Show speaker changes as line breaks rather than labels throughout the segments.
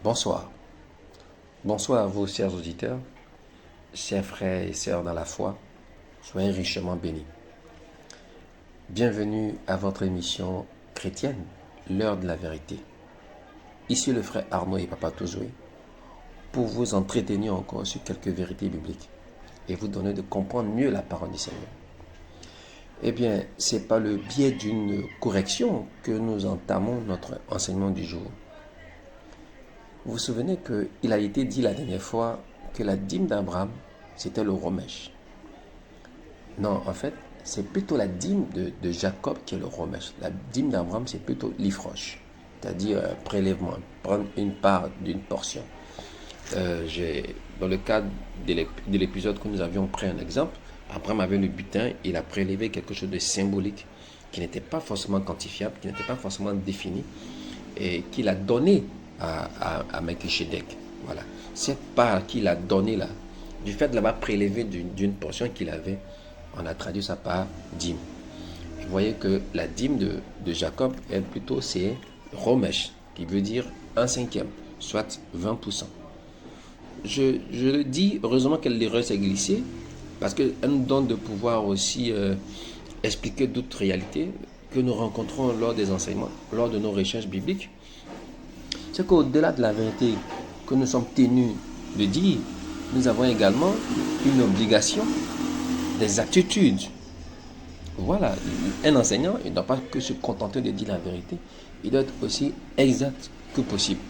Bonsoir. Bonsoir à vous, chers auditeurs, chers frères et sœurs dans la foi. Soyez richement bénis. Bienvenue à votre émission chrétienne, l'heure de la vérité. Ici le frère Arnaud et Papa Tozoé pour vous entretenir encore sur quelques vérités bibliques et vous donner de comprendre mieux la parole du Seigneur. Eh bien, c'est par le biais d'une correction que nous entamons notre enseignement du jour. Vous vous souvenez qu'il a été dit la dernière fois que la dîme d'Abraham, c'était le romèche. Non, en fait, c'est plutôt la dîme de Jacob qui est le romèche. La dîme d'Abraham, c'est plutôt l'ifroche, c'est-à-dire prélèvement, prendre une part d'une portion. Dans le cadre de l'épisode que nous avions pris un exemple, Abraham avait le butin, il a prélevé quelque chose de symbolique qui n'était pas forcément quantifiable, qui n'était pas forcément défini, et qu'il a donné à Melchisedec. Voilà. Cette part qu'il a donnée là, du fait de l'avoir prélevé d'une portion qu'il avait, on a traduit ça par dîme. Vous voyez que la dîme de Jacob, elle plutôt c'est romèche, qui veut dire un cinquième, soit 20%. Je le dis, heureusement que l'erreur s'est glissée, parce qu'elle nous donne de pouvoir aussi expliquer d'autres réalités que nous rencontrons lors des enseignements, lors de nos recherches bibliques. C'est qu'au-delà de la vérité que nous sommes tenus de dire, nous avons également une obligation, des attitudes. Voilà, un enseignant, il ne doit pas que se contenter de dire la vérité, il doit être aussi exact que possible.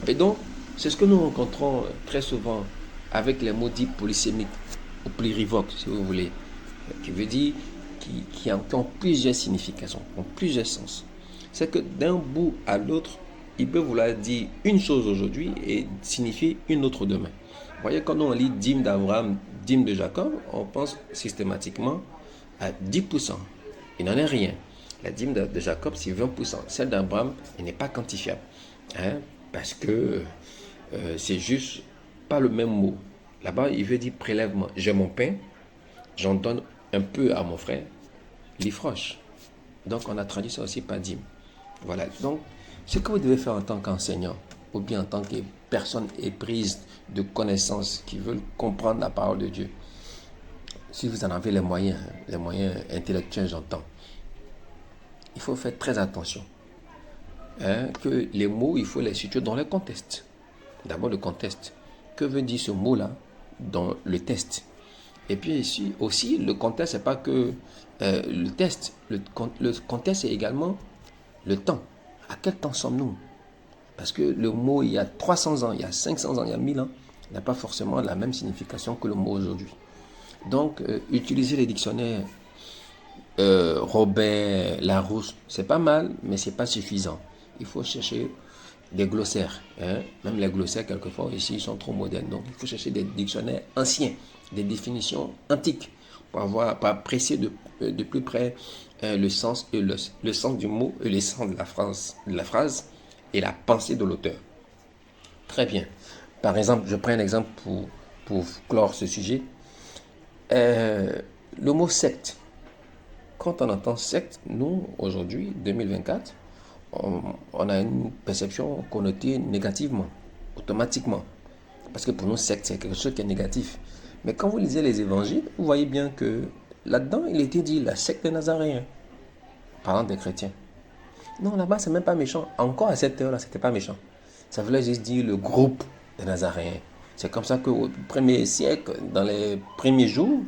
Et donc, c'est ce que nous rencontrons très souvent avec les mots dits polysémiques ou plurivoques, si vous voulez, qui veut dire qui ont plusieurs significations, ont plusieurs sens. C'est que d'un bout à l'autre, il peut vouloir dire une chose aujourd'hui et signifier une autre demain. Vous voyez, quand on lit dîme d'Abraham, dîme de Jacob, on pense systématiquement à 10%. Il n'en est rien. La dîme de Jacob, c'est 20%. Celle d'Abraham, elle n'est pas quantifiable. Parce que c'est juste pas le même mot. Là-bas, il veut dire prélèvement. J'ai mon pain, j'en donne un peu à mon frère, l'ifroche. Donc, on a traduit ça aussi par dîme. Voilà. Donc, ce que vous devez faire en tant qu'enseignant, ou bien en tant que personne éprise de connaissances qui veulent comprendre la parole de Dieu, si vous en avez les moyens intellectuels, j'entends, il faut faire très attention. Que les mots, il faut les situer dans le contexte. D'abord, le contexte. Que veut dire ce mot-là dans le texte? Et puis ici aussi, le contexte, c'est pas que le texte. Le contexte, c'est également le temps. À quel temps sommes-nous? Parce que le mot, il y a 300 ans, il y a 500 ans, il y a 1000 ans, n'a pas forcément la même signification que le mot aujourd'hui. Donc, utiliser les dictionnaires Robert, Larousse, c'est pas mal, mais c'est pas suffisant. Il faut chercher des glossaires. Même les glossaires, quelquefois, ici, ils sont trop modernes. Donc, il faut chercher des dictionnaires anciens, des définitions antiques, pour apprécier de plus près le sens du mot et le sens de la phrase et la pensée de l'auteur. Très bien. Par exemple, je prends un exemple pour clore ce sujet. Le mot secte. Quand on entend secte, nous, aujourd'hui, 2024, on a une perception connotée négativement, automatiquement. Parce que pour nous, secte, c'est quelque chose qui est négatif. Mais quand vous lisez les évangiles, vous voyez bien que là-dedans, il était dit la secte des Nazaréens, parlant des chrétiens. Non, là-bas, c'est même pas méchant. Encore à cette heure-là, c'était pas méchant. Ça voulait juste dire le groupe des Nazaréens. C'est comme ça qu'au premier siècle, dans les premiers jours,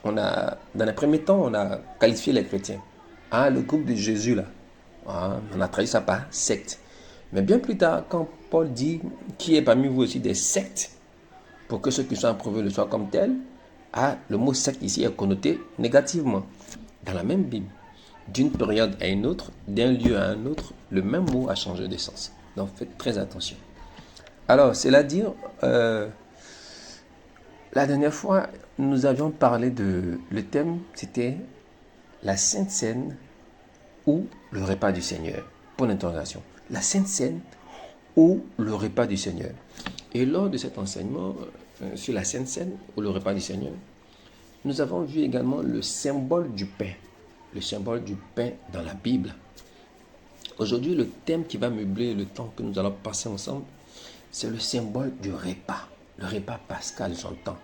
dans les premiers temps, on a qualifié les chrétiens. Ah, le groupe de Jésus, là. Ah, on a traduit ça par secte. Mais bien plus tard, quand Paul dit qui est parmi vous aussi des sectes, pour que ceux qui sont approuvés le soient comme tels, ah, le mot secte ici est connoté négativement. Dans la même Bible, d'une période à une autre, d'un lieu à un autre, le même mot a changé de sens. Donc faites très attention. Alors, cela dit, la dernière fois, nous avions parlé le thème, c'était la Sainte Seine ou le repas du Seigneur. Pour l'interrogation. La Sainte Seine ou le repas du Seigneur. Et lors de cet enseignement sur la Sainte Seine ou le repas du Seigneur, nous avons vu également le symbole du pain. Le symbole du pain dans la Bible. Aujourd'hui, le thème qui va meubler le temps que nous allons passer ensemble, c'est le symbole du repas. Le repas pascal, j'entends.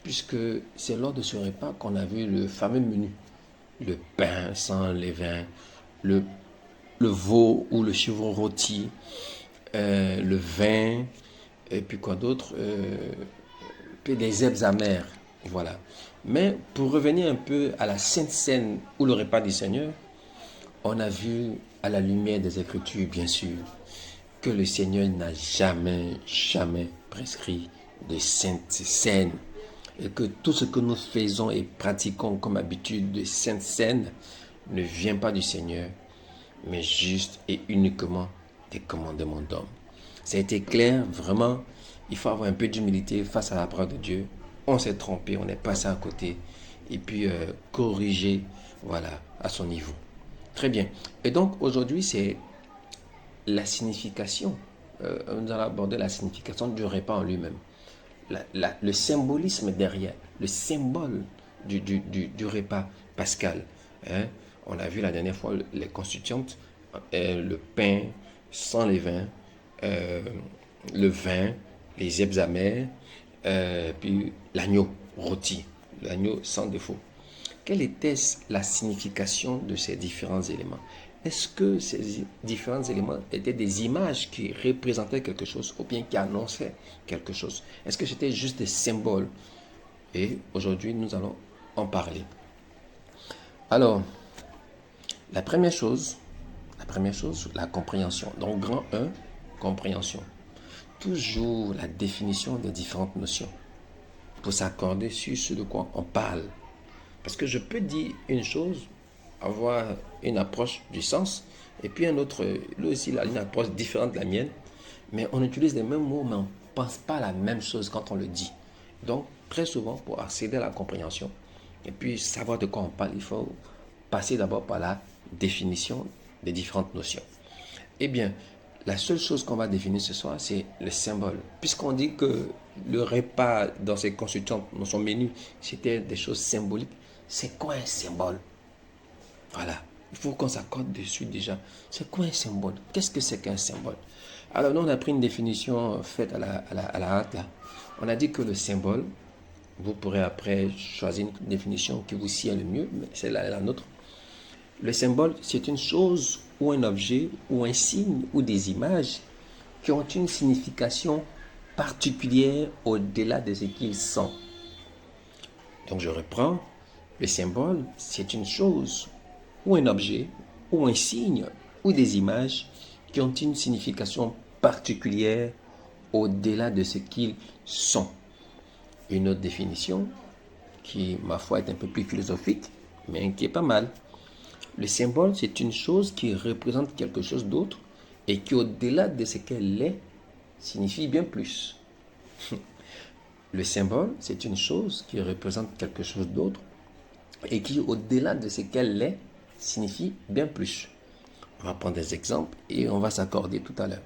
Puisque c'est lors de ce repas qu'on a vu le fameux menu. Le pain sans levain, le, le veau ou le chevreau rôti, le vin, et puis quoi d'autre, puis des herbes amères. Voilà. Mais pour revenir un peu à la Sainte Seine ou le repas du Seigneur, on a vu à la lumière des Écritures, bien sûr, que le Seigneur n'a jamais prescrit de Sainte Seine. Et que tout ce que nous faisons et pratiquons comme habitude de Sainte Seine ne vient pas du Seigneur, mais juste et uniquement des commandements d'hommes. Ça a été clair, vraiment, il faut avoir un peu d'humilité face à la parole de Dieu. On s'est trompé, on est passé à côté, et puis corriger, voilà, à son niveau. Très bien. Et donc aujourd'hui, c'est la signification. Nous allons aborder la signification du repas en lui-même. Le symbolisme derrière, le symbole du repas pascal. Hein? On a vu la dernière fois les constituantes, le pain sans levain, le vin, les herbes amères, puis l'agneau rôti, l'agneau sans défaut. Quelle était la signification de ces différents éléments? Est-ce que ces différents éléments étaient des images qui représentaient quelque chose ou bien qui annonçaient quelque chose? Est-ce que c'était juste des symboles? Et aujourd'hui, nous allons en parler. Alors, la première chose, la compréhension. Donc, grand 1, compréhension. Toujours la définition des différentes notions pour s'accorder sur ce de quoi on parle. Parce que je peux dire une chose, avoir une approche du sens, et puis un autre, lui aussi, il a une approche différente de la mienne, mais on utilise les mêmes mots, mais on ne pense pas la même chose quand on le dit. Donc, très souvent, pour accéder à la compréhension, et puis savoir de quoi on parle, il faut passer d'abord par la définition des différentes notions. Eh bien, la seule chose qu'on va définir ce soir, c'est le symbole. Puisqu'on dit que le repas dans ses consultants, dans son menu, c'était des choses symboliques, c'est quoi un symbole? Voilà, il faut qu'on s'accorde dessus déjà. C'est quoi un symbole? Qu'est-ce que c'est qu'un symbole? Alors, nous, on a pris une définition faite à la hâte, là. On a dit que le symbole, vous pourrez après choisir une définition qui vous sied le mieux, mais celle-là est la nôtre. Le symbole, c'est une chose ou un objet ou un signe ou des images qui ont une signification particulière au-delà de ce qu'ils sont. Donc, je reprends. Le symbole, c'est une chose ou un objet ou un signe ou des images qui ont une signification particulière au-delà de ce qu'ils sont. Une autre définition qui, ma foi, est un peu plus philosophique, mais qui est pas mal. Le symbole, c'est une chose qui représente quelque chose d'autre et qui, au-delà de ce qu'elle est, signifie bien plus. Le symbole, c'est une chose qui représente quelque chose d'autre et qui, au-delà de ce qu'elle est, signifie bien plus. On va prendre des exemples et on va s'accorder tout à l'heure.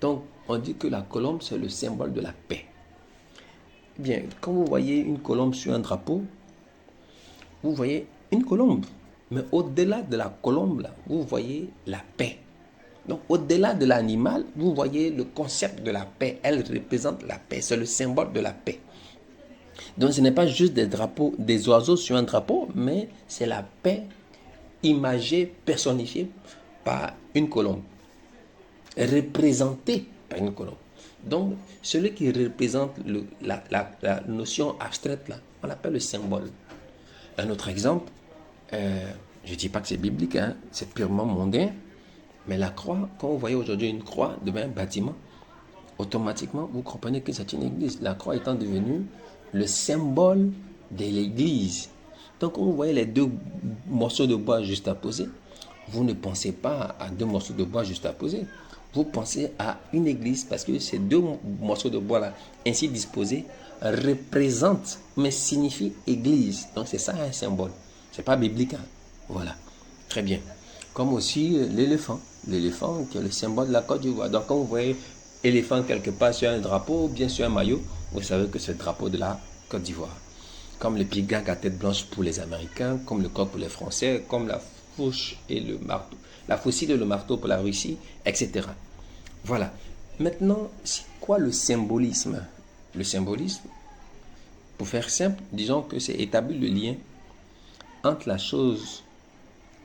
Donc, on dit que la colombe, c'est le symbole de la paix. Bien, quand vous voyez une colombe sur un drapeau, vous voyez une colombe. Mais au-delà de la colombe, là, vous voyez la paix. Donc, au-delà de l'animal, vous voyez le concept de la paix. Elle représente la paix. C'est le symbole de la paix. Donc, ce n'est pas juste des drapeaux, des oiseaux sur un drapeau, mais c'est la paix imagée, personnifiée par une colombe. Représentée par une colombe. Donc, celui qui représente la notion abstraite, là, on l'appelle le symbole. Un autre exemple, je ne dis pas que c'est biblique, hein, c'est purement mondain, mais la croix, quand vous voyez aujourd'hui une croix devant un bâtiment, automatiquement, vous comprenez que c'est une église. La croix étant devenue le symbole de l'église. Donc, quand vous voyez les deux morceaux de bois juste à poser, vous ne pensez pas à deux morceaux de bois juste à poser. Vous pensez à une église parce que ces deux morceaux de bois-là, ainsi disposés, représentent, mais signifient église. Donc, c'est ça un symbole. Ce n'est pas biblique. Hein? Voilà. Très bien. Comme aussi l'éléphant. L'éléphant qui est le symbole de la Côte d'Ivoire. Donc, quand vous voyez éléphant quelque part sur un drapeau ou bien sur un maillot, vous savez que c'est le drapeau de la Côte d'Ivoire. Comme le pigag à tête blanche pour les Américains, comme le coq pour les Français, comme la fourche et le marteau. La faucille et le marteau pour la Russie, etc. Voilà. Maintenant, c'est quoi le symbolisme? Le symbolisme, pour faire simple, disons que c'est établir le lien entre la chose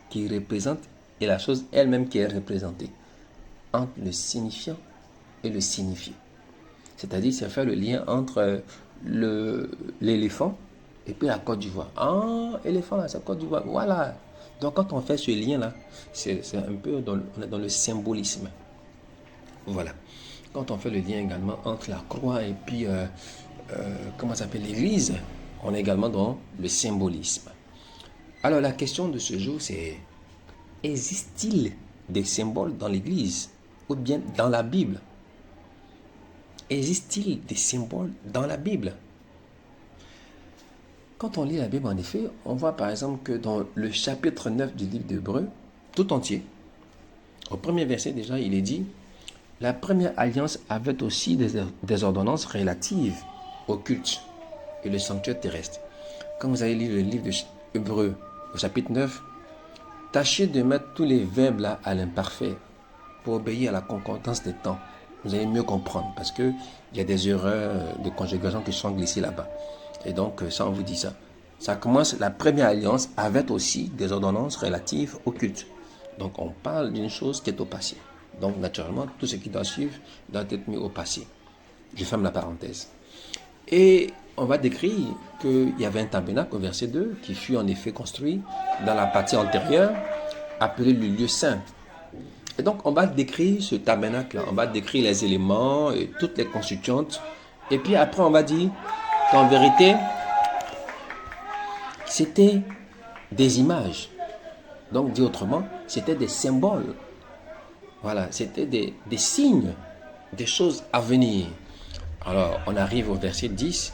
qui représente et la chose elle-même qui est représentée, entre le signifiant et le signifié. C'est-à-dire, c'est faire le lien entre l'éléphant et puis la Côte d'Ivoire. Ah, éléphant là, c'est Côte d'Ivoire. Voilà. Donc, quand on fait ce lien-là, c'est un peu on est dans le symbolisme. Voilà. Quand on fait le lien également entre la croix et puis, comment ça s'appelle, l'église, on est également dans le symbolisme. Alors, la question de ce jour, c'est: existe-t-il des symboles dans l'église ou bien dans la Bible? Existe-t-il des symboles dans la Bible? Quand on lit la Bible, en effet, on voit par exemple que dans le chapitre 9 du livre d'Hébreux, tout entier, au premier verset déjà, il est dit: la première alliance avait aussi des ordonnances relatives au culte et le sanctuaire terrestre. Quand vous allez lire le livre d'Hébreux, au chapitre 9, tâchez de mettre tous les verbes là à l'imparfait pour obéir à la concordance des temps. Vous allez mieux comprendre parce qu'il y a des erreurs de conjugation qui sont glissées là-bas. Et donc, ça, on vous dit ça. Ça commence, la première alliance avait aussi des ordonnances relatives au culte. Donc, on parle d'une chose qui est au passé. Donc, naturellement, tout ce qui doit suivre doit être mis au passé. Je ferme la parenthèse. Et on va décrire qu'il y avait un tabernacle au verset 2 qui fut en effet construit dans la partie antérieure, appelé le lieu saint. Et donc, on va décrire ce tabernacle-là, on va décrire les éléments et toutes les constituantes. Et puis après, on va dire qu'en vérité, c'était des images. Donc, dit autrement, c'était des symboles. Voilà, c'était des signes, des choses à venir. Alors, on arrive au verset 10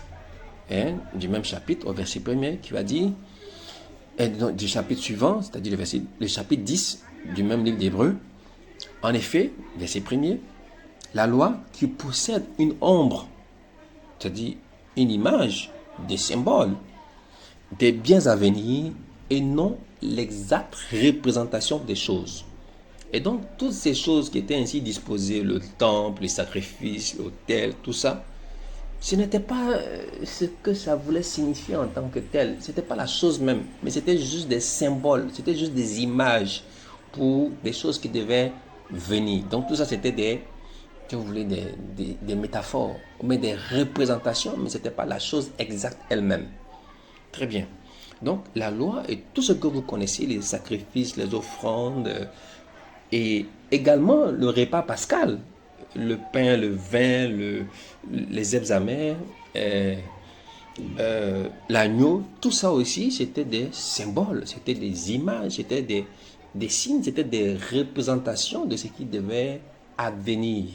du même chapitre, au verset 1er, qui va dire, du chapitre suivant, c'est-à-dire le chapitre 10 du même livre d'Hébreux. En effet, verset 1er, la loi qui possède une ombre, c'est-à-dire une image, des symboles, des biens à venir et non l'exacte représentation des choses. Et donc, toutes ces choses qui étaient ainsi disposées, le temple, les sacrifices, l'autel, tout ça, ce n'était pas ce que ça voulait signifier en tant que tel. Ce n'était pas la chose même, mais c'était juste des symboles, c'était juste des images pour des choses qui devaient venir. Donc tout ça, c'était si vous voulez, des métaphores, mais des représentations, mais ce n'était pas la chose exacte elle-même. Très bien. Donc la loi et tout ce que vous connaissez, les sacrifices, les offrandes, et également le repas pascal, le pain, le vin, les herbes amères, l'agneau, tout ça aussi, c'était des symboles, c'était des images, c'était des signes, c'était des représentations de ce qui devait advenir.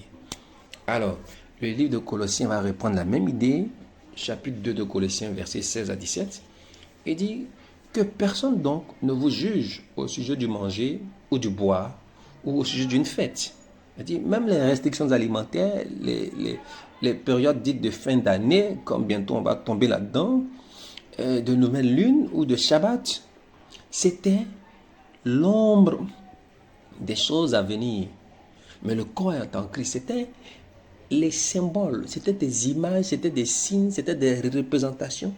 Alors, le livre de Colossiens va reprendre la même idée, chapitre 2 de Colossiens, versets 16 à 17, et dit que personne donc ne vous juge au sujet du manger ou du boire ou au sujet d'une fête. C'est-à-dire, même les restrictions alimentaires, les périodes dites de fin d'année, comme bientôt on va tomber là-dedans, de nouvelle lune ou de Shabbat, c'était l'ombre des choses à venir. Mais le corps en Christ, c'était les symboles, c'était des images, c'était des signes, c'était des représentations,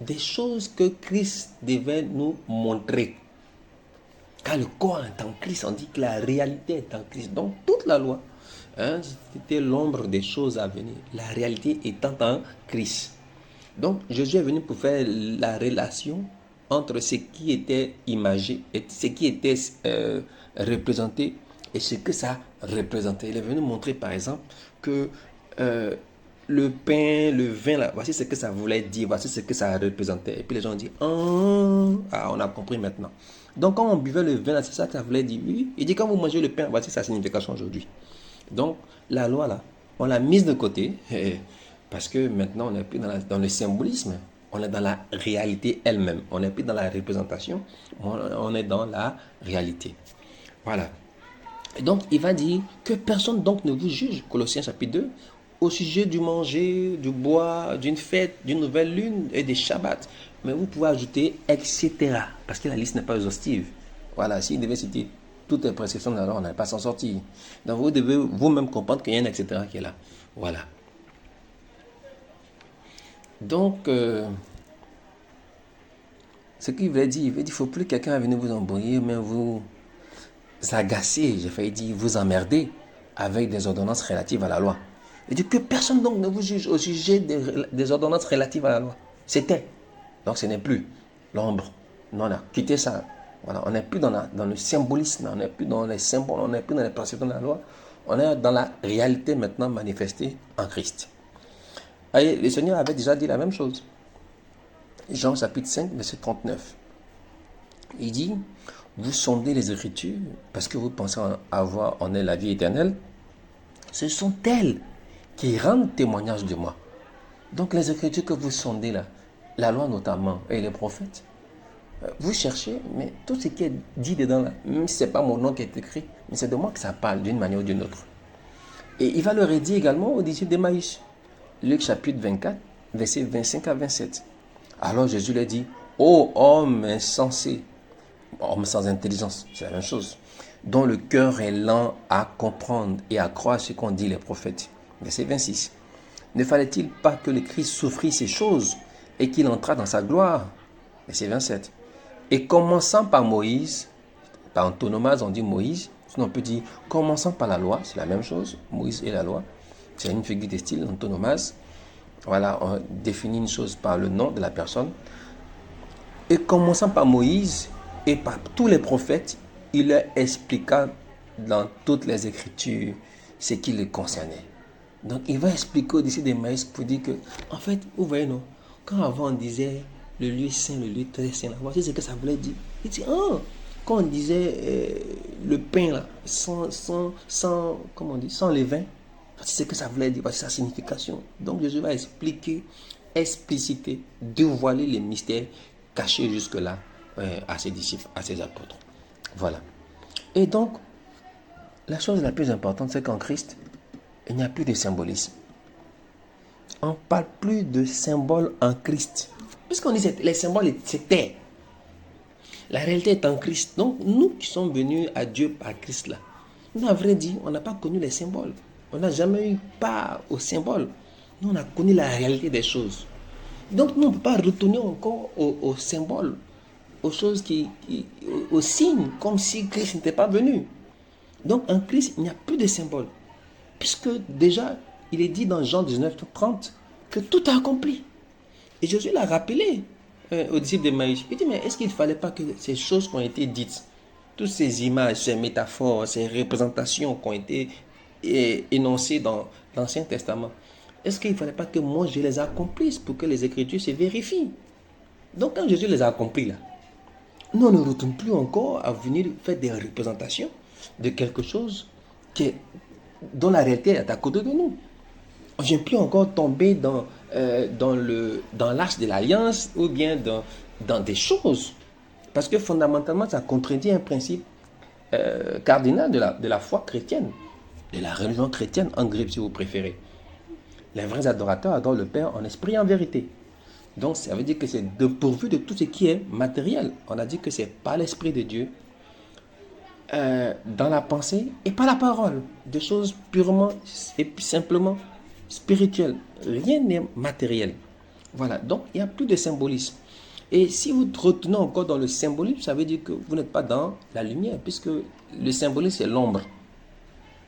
des choses que Christ devait nous montrer. Car le corps est en Christ, on dit que la réalité est en Christ. Donc toute la loi, c'était l'ombre des choses à venir. La réalité étant en Christ. Donc Jésus est venu pour faire la relation entre ce qui était imagé et ce qui était représenté et ce que ça représentait. Il est venu montrer par exemple que le pain, le vin, là, voici ce que ça voulait dire, voici ce que ça représentait. Et puis les gens ont dit, ah, on a compris maintenant. Donc quand on buvait le vin, là, c'est ça que ça voulait dire. Oui. Il dit, quand vous mangez le pain, voici sa signification aujourd'hui. Donc la loi, là, on l'a mise de côté, parce que maintenant on n'est plus dans le symbolisme, on est dans la réalité elle-même. On n'est plus dans la représentation, on est dans la réalité. Voilà. Et donc il va dire que personne donc ne vous juge, Colossiens chapitre 2, au sujet du manger, du boire, d'une fête, d'une nouvelle lune et des Shabbats. Mais vous pouvez ajouter etc. Parce que la liste n'est pas exhaustive. Voilà, s'il devait citer toutes les prescriptions de la loi, on n'allait pas s'en sortir. Donc vous devez vous-même comprendre qu'il y a un etc. qui est là. Voilà. Donc, ce qu'il veut dire, il ne faut plus que quelqu'un venir vous embrouiller, mais vous agacer, j'ai failli dire vous emmerder avec des ordonnances relatives à la loi. Il dit que personne donc ne vous juge au sujet des ordonnances relatives à la loi. C'était. Donc ce n'est plus l'ombre. Non, on a quitté ça. Voilà, on n'est plus dans le symbolisme, on n'est plus dans les symboles, on n'est plus dans les principes de la loi. On est dans la réalité maintenant manifestée en Christ. Et le Seigneur avait déjà dit la même chose. Jean chapitre 5, verset 39. Il dit, vous sondez les Écritures parce que vous pensez avoir en elles la vie éternelle. Ce sont elles qui rendent témoignage de moi. Donc les Écritures que vous sondez là, la loi notamment et les prophètes, vous cherchez, mais tout ce qui est dit dedans là, même si ce n'est pas mon nom qui est écrit, mais c'est de moi que ça parle d'une manière ou d'une autre. Et il va le redire également aux disciples d'Emmaüs. Luc chapitre 24, versets 25 à 27. Alors Jésus leur dit, ô homme insensé, homme sans intelligence, c'est la même chose, dont le cœur est lent à comprendre et à croire ce qu'ont dit les prophètes. Verset 26. Ne fallait-il pas que le Christ souffrit ces choses et qu'il entrât dans sa gloire? Verset 27. Et commençant par Moïse, par antonomase on dit Moïse, sinon on peut dire commençant par la loi, c'est la même chose, Moïse et la loi, c'est une figure de style, antonomase. Voilà, on définit une chose par le nom de la personne. Et commençant par Moïse et par tous les prophètes, il leur expliqua dans toutes les Écritures ce qui les concernait. Donc il va expliquer aux disciples d'Emmaüs pour dire que, en fait, vous voyez, non, quand avant on disait le lieu saint, le lieu très saint, voici ce que ça voulait dire. Il dit, quand on disait le pain là, comment on dit, sans levain, voici ce que ça voulait dire, voici sa signification. Donc Jésus va expliquer, expliciter, dévoiler les mystères cachés jusque-là à ses disciples, à ses apôtres. Voilà. Et donc, la chose la plus importante, c'est qu'en Christ, il n'y a plus de symbolisme. On ne parle plus de symboles en Christ. Puisqu'on dit que les symboles, c'était. La réalité est en Christ. Donc, nous qui sommes venus à Dieu par Christ, là, nous, à vrai dire, on n'a pas connu les symboles. On n'a jamais eu part aux symboles. Nous, on a connu la réalité des choses. Donc, nous, on ne peut pas retourner encore aux symboles, aux choses aux signes, comme si Christ n'était pas venu. Donc, en Christ, il n'y a plus de symboles. Puisque déjà, il est dit dans Jean 19, 30 que tout est accompli. Et Jésus l'a rappelé aux disciples d'Emmaüs. Il dit, mais est-ce qu'il ne fallait pas que ces choses qui ont été dites, toutes ces images, ces métaphores, ces représentations qui ont été énoncées dans l'Ancien Testament, est-ce qu'il ne fallait pas que moi je les accomplisse pour que les Écritures se vérifient? Donc quand Jésus les a accomplis là, nous on ne retourne plus encore à venir faire des représentations de quelque chose dont la réalité est à côté de nous. On ne vient plus encore tomber dans l'arche de l'alliance ou bien dans des choses. Parce que fondamentalement, ça contredit un principe cardinal de la foi chrétienne, de la religion chrétienne en grec si vous préférez. Les vrais adorateurs adorent le Père en esprit et en vérité. Donc ça veut dire que c'est dépourvu de tout ce qui est matériel. On a dit que c'est par l'Esprit de Dieu, dans la pensée et par la parole, des choses purement et simplement spirituelles. Rien n'est matériel. Voilà, donc il n'y a plus de symbolisme. Et si vous retenez encore dans le symbolisme, ça veut dire que vous n'êtes pas dans la lumière, puisque le symbolisme c'est l'ombre.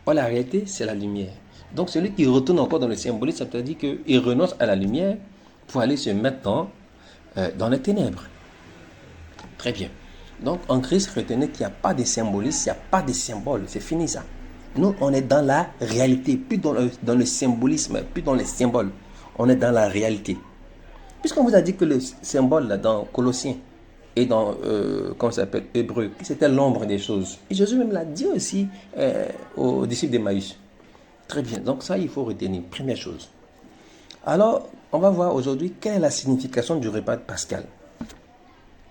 Or la réalité c'est la lumière. Donc celui qui retourne encore dans le symbolisme, ça veut dire qu'il renonce à la lumière pour aller se mettre dans les ténèbres. Très bien. Donc en Christ, retenez qu'il n'y a pas de symbolisme, il n'y a pas de symbole, c'est fini ça. Nous, on est dans la réalité, plus dans le symbolisme, plus dans les symboles. On est dans la réalité. Puisqu'on vous a dit que le symbole là, dans Colossiens et dans, comment ça s'appelle, Hébreu, c'était l'ombre des choses. Et Jésus même l'a dit aussi aux disciples d'Emmaüs. Très bien, donc ça il faut retenir, première chose. Alors, on va voir aujourd'hui quelle est la signification du repas de Pascal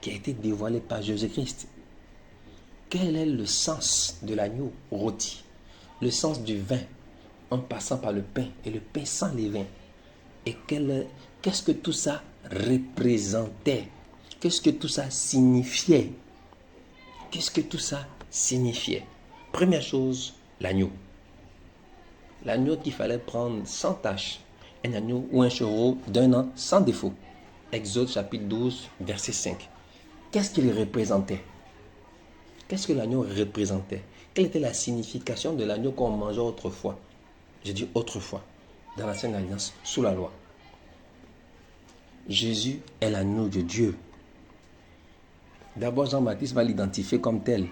qui a été dévoilé par Jésus-Christ. Quel est le sens de l'agneau rôti? Le sens du vin en passant par le pain et le pain sans levain. Et qu'est-ce que tout ça représentait? Qu'est-ce que tout ça signifiait? Qu'est-ce que tout ça signifiait? Première chose, l'agneau. L'agneau qu'il fallait prendre sans tache. Un agneau ou un chevreau d'un an sans défaut. Exode chapitre 12, verset 5. Qu'est-ce qu'il représentait? Qu'est-ce que l'agneau représentait? Quelle était la signification de l'agneau qu'on mangeait autrefois? J'ai dit autrefois, dans l'ancienne alliance, sous la loi. Jésus est l'agneau de Dieu. D'abord, Jean-Baptiste va l'identifier comme tel.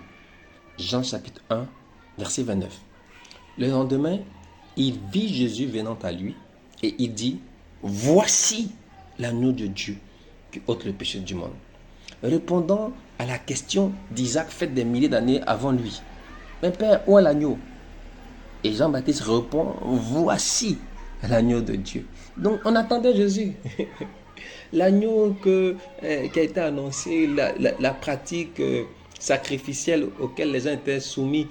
Jean chapitre 1, verset 29. Le lendemain, il vit Jésus venant à lui et il dit, voici l'agneau de Dieu qui ôte le péché du monde. Répondant à la question d'Isaac faite des milliers d'années avant lui. Mais Père, où est l'agneau? Et Jean-Baptiste répond, voici l'agneau de Dieu. Donc on attendait Jésus. L'agneau qui a été annoncé, la pratique sacrificielle auquel les gens étaient soumis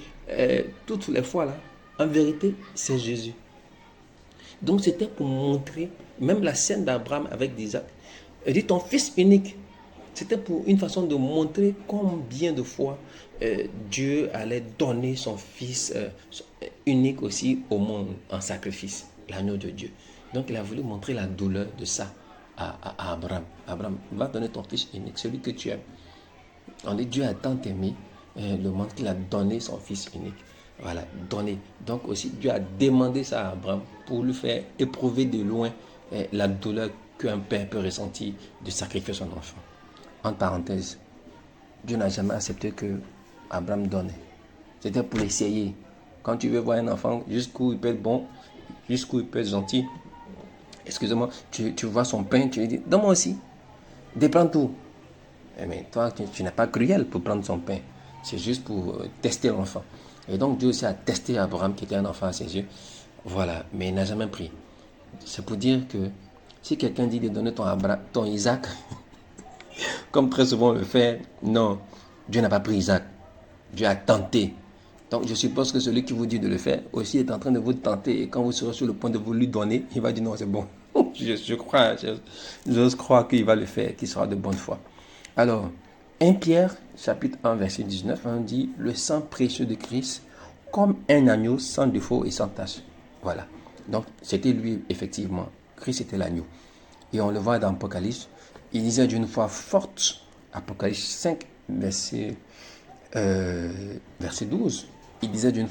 toutes les fois là, en vérité, c'est Jésus. Donc c'était pour montrer, même la scène d'Abraham avec Isaac, il dit ton fils unique. C'était pour une façon de montrer combien de fois Dieu allait donner son fils unique aussi au monde en sacrifice, l'agneau de Dieu. Donc il a voulu montrer la douleur de ça à Abraham. Abraham, va donner ton fils unique, celui que tu aimes. On dit Dieu a tant aimé le monde qu'il a donné son fils unique. Voilà, donné. Donc aussi Dieu a demandé ça à Abraham pour lui faire éprouver de loin la douleur qu'un père peut ressentir de sacrifier son enfant. En parenthèse, Dieu n'a jamais accepté que Abraham donne. C'était pour essayer. Quand tu veux voir un enfant, jusqu'où il peut être bon, jusqu'où il peut être gentil, excusez-moi, tu vois son pain, tu lui dis, donne-moi aussi, déprends tout. Mais toi, tu n'es pas cruel pour prendre son pain. C'est juste pour tester l'enfant. Et donc Dieu aussi a testé Abraham, qui était un enfant à ses yeux. Voilà, mais il n'a jamais pris. C'est pour dire que si quelqu'un dit de donner ton Isaac, comme très souvent on le fait, non, Dieu n'a pas pris Isaac. Dieu a tenté. Donc je suppose que celui qui vous dit de le faire aussi est en train de vous tenter. Et quand vous serez sur le point de vous lui donner, il va dire non, c'est bon. J'ose croire qu'il va le faire, qu'il sera de bonne foi. Alors, 1 Pierre, chapitre 1, verset 19, on dit le sang précieux de Christ comme un agneau sans défaut et sans tache. Voilà. Donc, c'était lui, effectivement. Christ était l'agneau. Et on le voit dans Apocalypse. Il disait d'une voix forte, Apocalypse 5, verset 12. Il disait d'une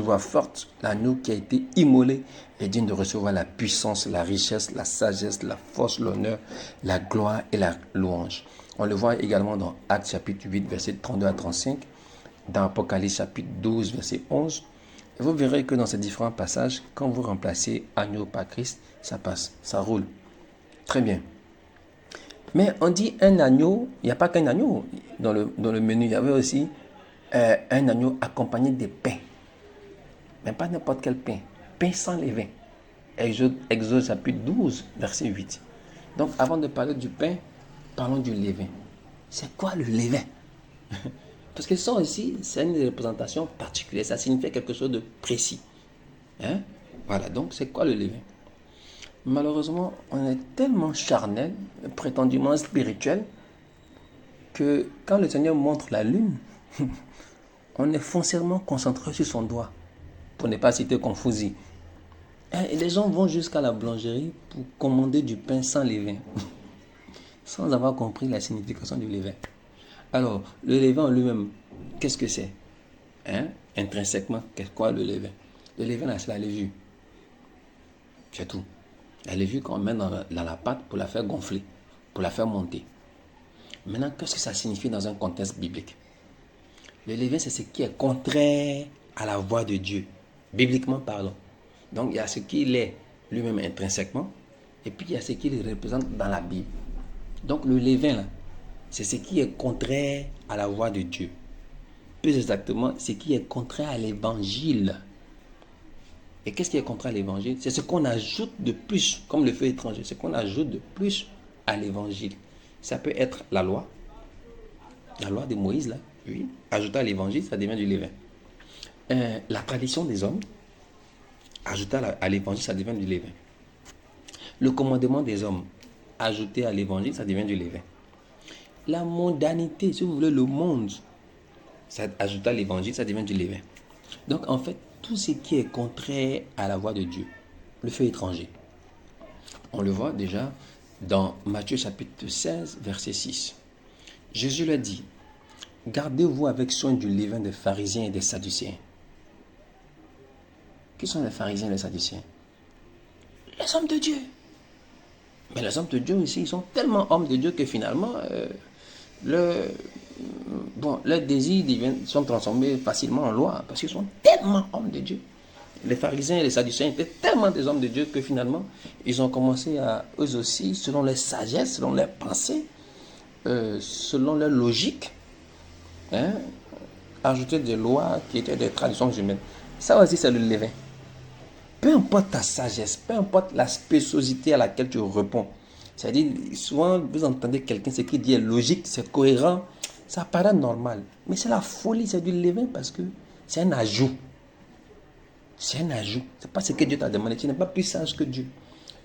voix forte, l'agneau qui a été immolé est digne de recevoir la puissance, la richesse, la sagesse, la force, l'honneur, la gloire et la louange. On le voit également dans Actes chapitre 8, verset 32 à 35, dans Apocalypse chapitre 12, verset 11. Et vous verrez que dans ces différents passages, quand vous remplacez agneau par Christ, ça passe, ça roule. Très bien. Mais on dit un agneau, il n'y a pas qu'un agneau. Dans le menu, il y avait aussi un agneau accompagné de pain. Mais pas n'importe quel pain. Pain sans levain. Exode chapitre 12, verset 8. Donc avant de parler du pain, parlons du levain. C'est quoi le levain? Parce que ça aussi, c'est une représentation particulière. Ça signifie quelque chose de précis. Hein? Voilà, donc c'est quoi le levain? Malheureusement, on est tellement charnel, prétendument spirituel, que quand le Seigneur montre la lune, on est foncièrement concentré sur son doigt, pour ne pas citer Confusi. Et les gens vont jusqu'à la boulangerie pour commander du pain sans levain, sans avoir compris la signification du levain. Alors, le levain en lui-même, qu'est-ce que c'est? Intrinsèquement, qu'est-ce quoi le levain? Le levain, c'est la levure. C'est tout. La levure qu'on met dans la pâte pour la faire gonfler, pour la faire monter. Maintenant, qu'est-ce que ça signifie dans un contexte biblique? Le levain, c'est ce qui est contraire à la voix de Dieu, bibliquement parlant. Donc, il y a ce qu'il est lui-même intrinsèquement, et puis il y a ce qu'il représente dans la Bible. Donc, le levain, là, c'est ce qui est contraire à la voix de Dieu. Plus exactement, ce qui est contraire à l'évangile. Et qu'est-ce qui est contraire à l'évangile? C'est ce qu'on ajoute de plus, comme le feu étranger, ce qu'on ajoute de plus à l'évangile. Ça peut être la loi de Moïse, là, oui. Ajouter à l'évangile, ça devient du levain. La tradition des hommes, ajouter à l'évangile, ça devient du levain. Le commandement des hommes, ajouter à l'évangile, ça devient du levain. La mondanité, si vous voulez, le monde, Ça ajouta l'évangile, ça devient du levain. Donc en fait, tout ce qui est contraire à la voix de Dieu, le fait étranger. On le voit déjà dans Matthieu chapitre 16, verset 6. Jésus leur dit, gardez-vous avec soin du levain des pharisiens et des sadducéens. Qui sont les pharisiens et les sadducéens? Les hommes de Dieu. Mais les hommes de Dieu ici, ils sont tellement hommes de Dieu que finalement, leurs désirs sont transformés facilement en loi parce qu'ils sont tellement hommes de Dieu. Les pharisiens et les sadducéens étaient tellement des hommes de Dieu que finalement, ils ont commencé à, eux aussi, selon leur sagesse, selon leurs pensées, selon leur logique, ajouter des lois qui étaient des traditions humaines. Ça aussi, c'est le levain. Peu importe ta sagesse, peu importe la spéciosité à laquelle tu réponds. C'est-à-dire, souvent, vous entendez quelqu'un, ce qui dit est logique, c'est cohérent, ça paraît normal. Mais c'est la folie, c'est du levain parce que c'est un ajout. C'est un ajout. Ce n'est pas ce que Dieu t'a demandé. Tu n'es pas plus sage que Dieu.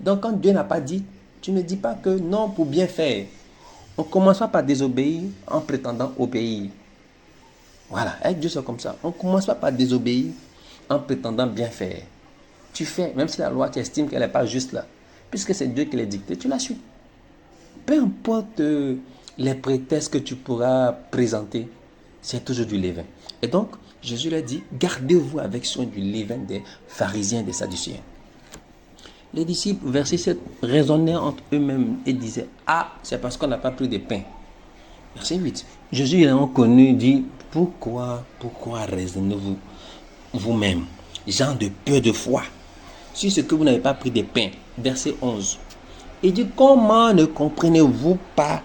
Donc, quand Dieu n'a pas dit, tu ne dis pas que non pour bien faire. On ne commence pas par désobéir en prétendant obéir. Voilà, avec Dieu, c'est comme ça. On ne commence pas par désobéir en prétendant bien faire. Tu fais, même si la loi, tu estimes qu'elle n'est pas juste là. Puisque c'est Dieu qui l'a dicté, tu la suis. Peu importe les prétextes que tu pourras présenter, c'est toujours du levain. Et donc, Jésus leur dit, gardez-vous avec soin du levain des pharisiens et des sadducéens. Les disciples, verset 7, raisonnaient entre eux-mêmes et disaient, ah, c'est parce qu'on n'a pas pris de pain. Verset 8, Jésus ayant connu dit, pourquoi raisonnez-vous vous-même, gens de peu de foi, sur ce que vous n'avez pas pris de pain. Verset 11. Il dit, comment ne comprenez-vous pas,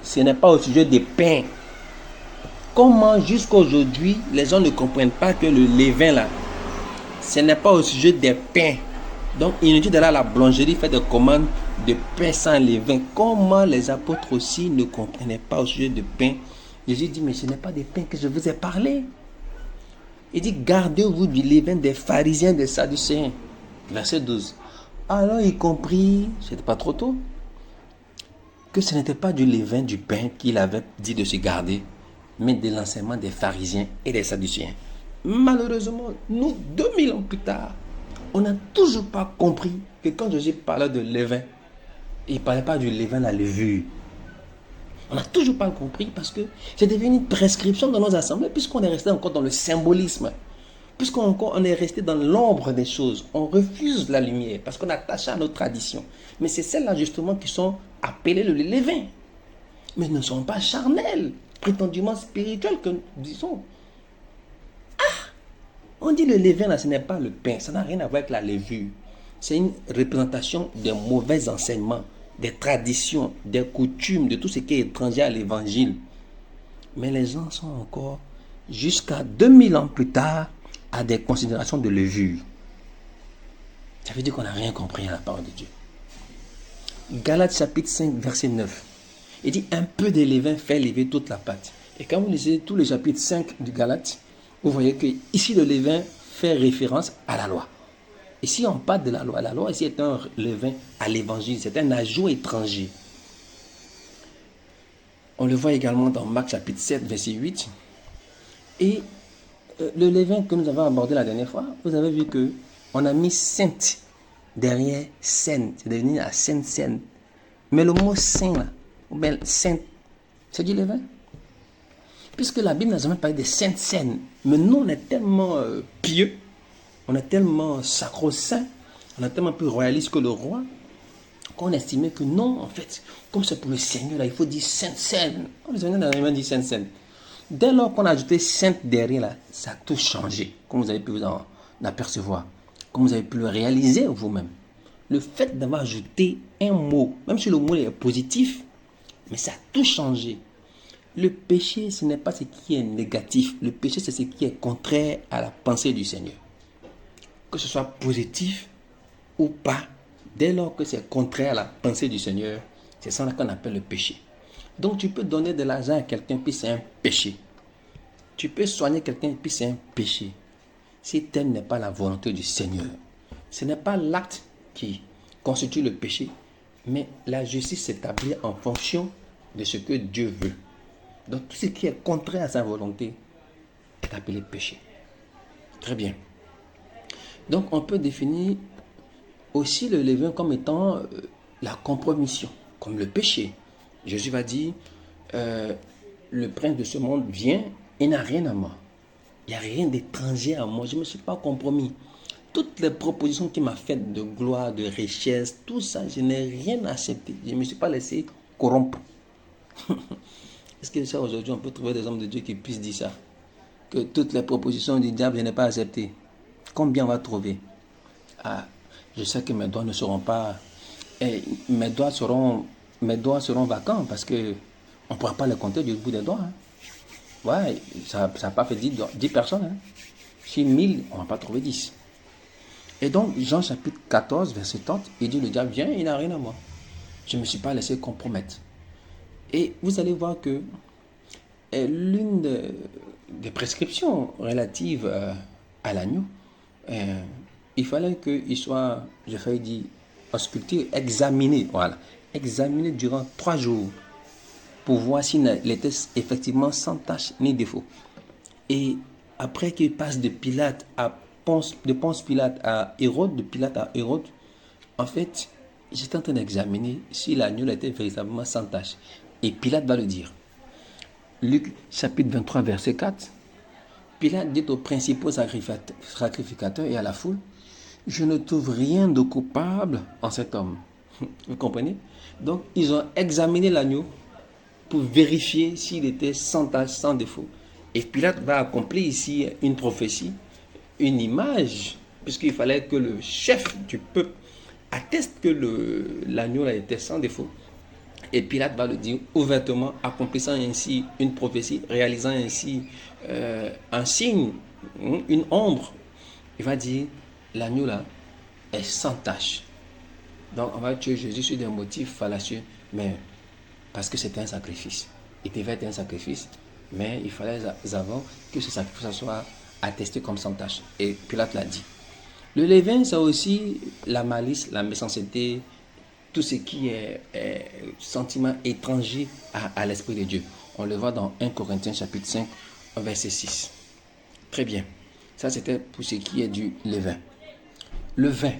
ce n'est pas au sujet des pains. Comment jusqu'à aujourd'hui, les gens ne comprennent pas que le levain là, ce n'est pas au sujet des pains. Donc, inutile d'aller à la boulangerie faire des commandes de pain sans levain. Comment les apôtres aussi ne comprenaient pas au sujet de pain. Jésus dit, mais ce n'est pas des pains que je vous ai parlé. Il dit, gardez-vous du levain des pharisiens, des sadducéens. Verset 12. Alors il comprit, c'était pas trop tôt, que ce n'était pas du levain du pain qu'il avait dit de se garder, mais de l'enseignement des pharisiens et des sadducéens. Malheureusement, nous, 2000 ans plus tard, on n'a toujours pas compris que quand Jésus parlait de levain, il ne parlait pas du levain, la levure. On n'a toujours pas compris parce que c'est devenu une prescription dans nos assemblées, puisqu'on est resté encore dans le symbolisme. Puisqu'on est resté dans l'ombre des choses, on refuse la lumière parce qu'on attache à nos traditions. Mais c'est celles-là justement qui sont appelées le levain. Mais ne sont pas charnelles, prétendument spirituelles que nous disons. Ah, on dit le levain là, ce n'est pas le pain, ça n'a rien à voir avec la levure. C'est une représentation des mauvais enseignements, des traditions, des coutumes, de tout ce qui est étranger à l'évangile. Mais les gens sont encore, jusqu'à 2000 ans plus tard, à des considérations de levure. Ça veut dire qu'on n'a rien compris à la parole de Dieu. Galates chapitre 5, verset 9. Il dit, un peu de levain fait lever toute la pâte. Et quand vous lisez tout le chapitre 5 du Galates, vous voyez que ici le levain fait référence à la loi. Ici on parle de la loi. La loi ici est un levain à l'évangile, c'est un ajout étranger. On le voit également dans Marc chapitre 7, verset 8. Et le levain que nous avons abordé la dernière fois, vous avez vu que on a mis sainte derrière saine, c'est devenu la sainte saine. Mais le mot saint là, ou bien sainte, c'est du levain. Puisque la Bible n'a jamais parlé de sainte saine. Mais nous on est tellement pieux, on est tellement sacro-saint, on est tellement plus royaliste que le roi, qu'on estimait que non, en fait, comme c'est pour le Seigneur là, il faut dire sainte saine. Le Seigneur n'a jamais dit sainte saine. Dès lors qu'on a ajouté sainte derrière là, ça a tout changé, comme vous avez pu vous en apercevoir, comme vous avez pu le réaliser vous-même. Le fait d'avoir ajouté un mot, même si le mot est positif, mais ça a tout changé. Le péché, ce n'est pas ce qui est négatif. Le péché, c'est ce qui est contraire à la pensée du Seigneur. Que ce soit positif ou pas, dès lors que c'est contraire à la pensée du Seigneur, c'est ça qu'on appelle le péché. Donc tu peux donner de l'argent à quelqu'un, puis c'est un péché. Tu peux soigner quelqu'un, puis c'est un péché. Si tel n'est pas la volonté du Seigneur, ce n'est pas l'acte qui constitue le péché, mais la justice s'établit en fonction de ce que Dieu veut. Donc tout ce qui est contraire à sa volonté, est appelé péché. Très bien. Donc, on peut définir aussi le levain comme étant la compromission, comme le péché. Jésus va dire, le prince de ce monde vient et n'a rien à moi. Il n'y a rien d'étranger à moi. Je ne me suis pas compromis. Toutes les propositions qu'il m'a faites de gloire, de richesse, tout ça, je n'ai rien accepté. Je ne me suis pas laissé corrompre. Est-ce que ça, aujourd'hui, on peut trouver des hommes de Dieu qui puissent dire ça? Que toutes les propositions du diable, je n'ai pas accepté. Combien on va trouver? Ah, je sais que mes doigts ne seront pas... mes doigts seront vacants parce que on ne pourra pas les compter du bout des doigts. Hein. Ouais, ça n'a pas fait 10 personnes. Hein. Si 1000, on ne va pas trouver 10. Et donc, Jean chapitre 14, verset 30, il dit, le diable vient, il n'a rien à moi. Je ne me suis pas laissé compromettre. Et vous allez voir que l'une des prescriptions relatives à l'agneau, il fallait qu'il soit, je failli dire, ausculté, examiné, voilà, examiné durant 3 jours pour voir s'il était effectivement sans tache ni défaut. Et après qu'il passe de Pilate à Ponce Pilate à Hérode, de Pilate à Hérode, en fait, j'étais en train d'examiner si l'agneau était véritablement sans tache. Et Pilate va le dire. Luc chapitre 23, verset 4. Pilate dit aux principaux sacrificateurs et à la foule, je ne trouve rien de coupable en cet homme. Vous comprenez? Donc, ils ont examiné l'agneau pour vérifier s'il était sans tache, sans défaut. Et Pilate va accomplir ici une prophétie, une image, puisqu'il fallait que le chef du peuple atteste que l'agneau était sans défaut. Et Pilate va le dire ouvertement, accomplissant ainsi une prophétie, réalisant ainsi un signe, une ombre. Il va dire, l'agneau là est sans tache. Donc on va tuer Jésus sur des motifs fallacieux, mais parce que c'était un sacrifice. Il devait être un sacrifice, mais il fallait avant que ce sacrifice soit attesté comme sans tache. Et Pilate l'a dit. Le levain, c'est aussi la malice, la méchanceté, tout ce qui est sentiment étranger à l'Esprit de Dieu. On le voit dans 1 Corinthiens chapitre 5, verset 6. Très bien. Ça, c'était pour ce qui est du levain. Le vin.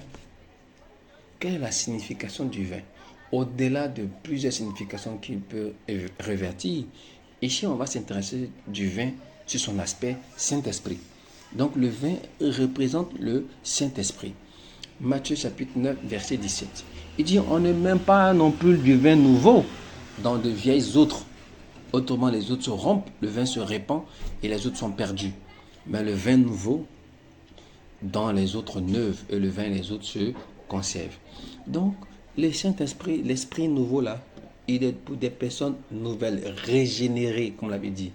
Quelle est la signification du vin? Au-delà de plusieurs significations qu'il peut revêtir, ici, on va s'intéresser du vin sur son aspect Saint-Esprit. Donc, le vin représente le Saint-Esprit. Matthieu chapitre 9, verset 17. Il dit, on ne met pas non plus du vin nouveau dans de vieilles outres. Autrement, les outres se rompent, le vin se répand et les outres sont perdues. Mais le vin nouveau dans les outres neuves et le vin et les outres se conservent. Donc, le Saint-Esprit, l'Esprit nouveau là, il est pour des personnes nouvelles, régénérées, comme on l'avait dit,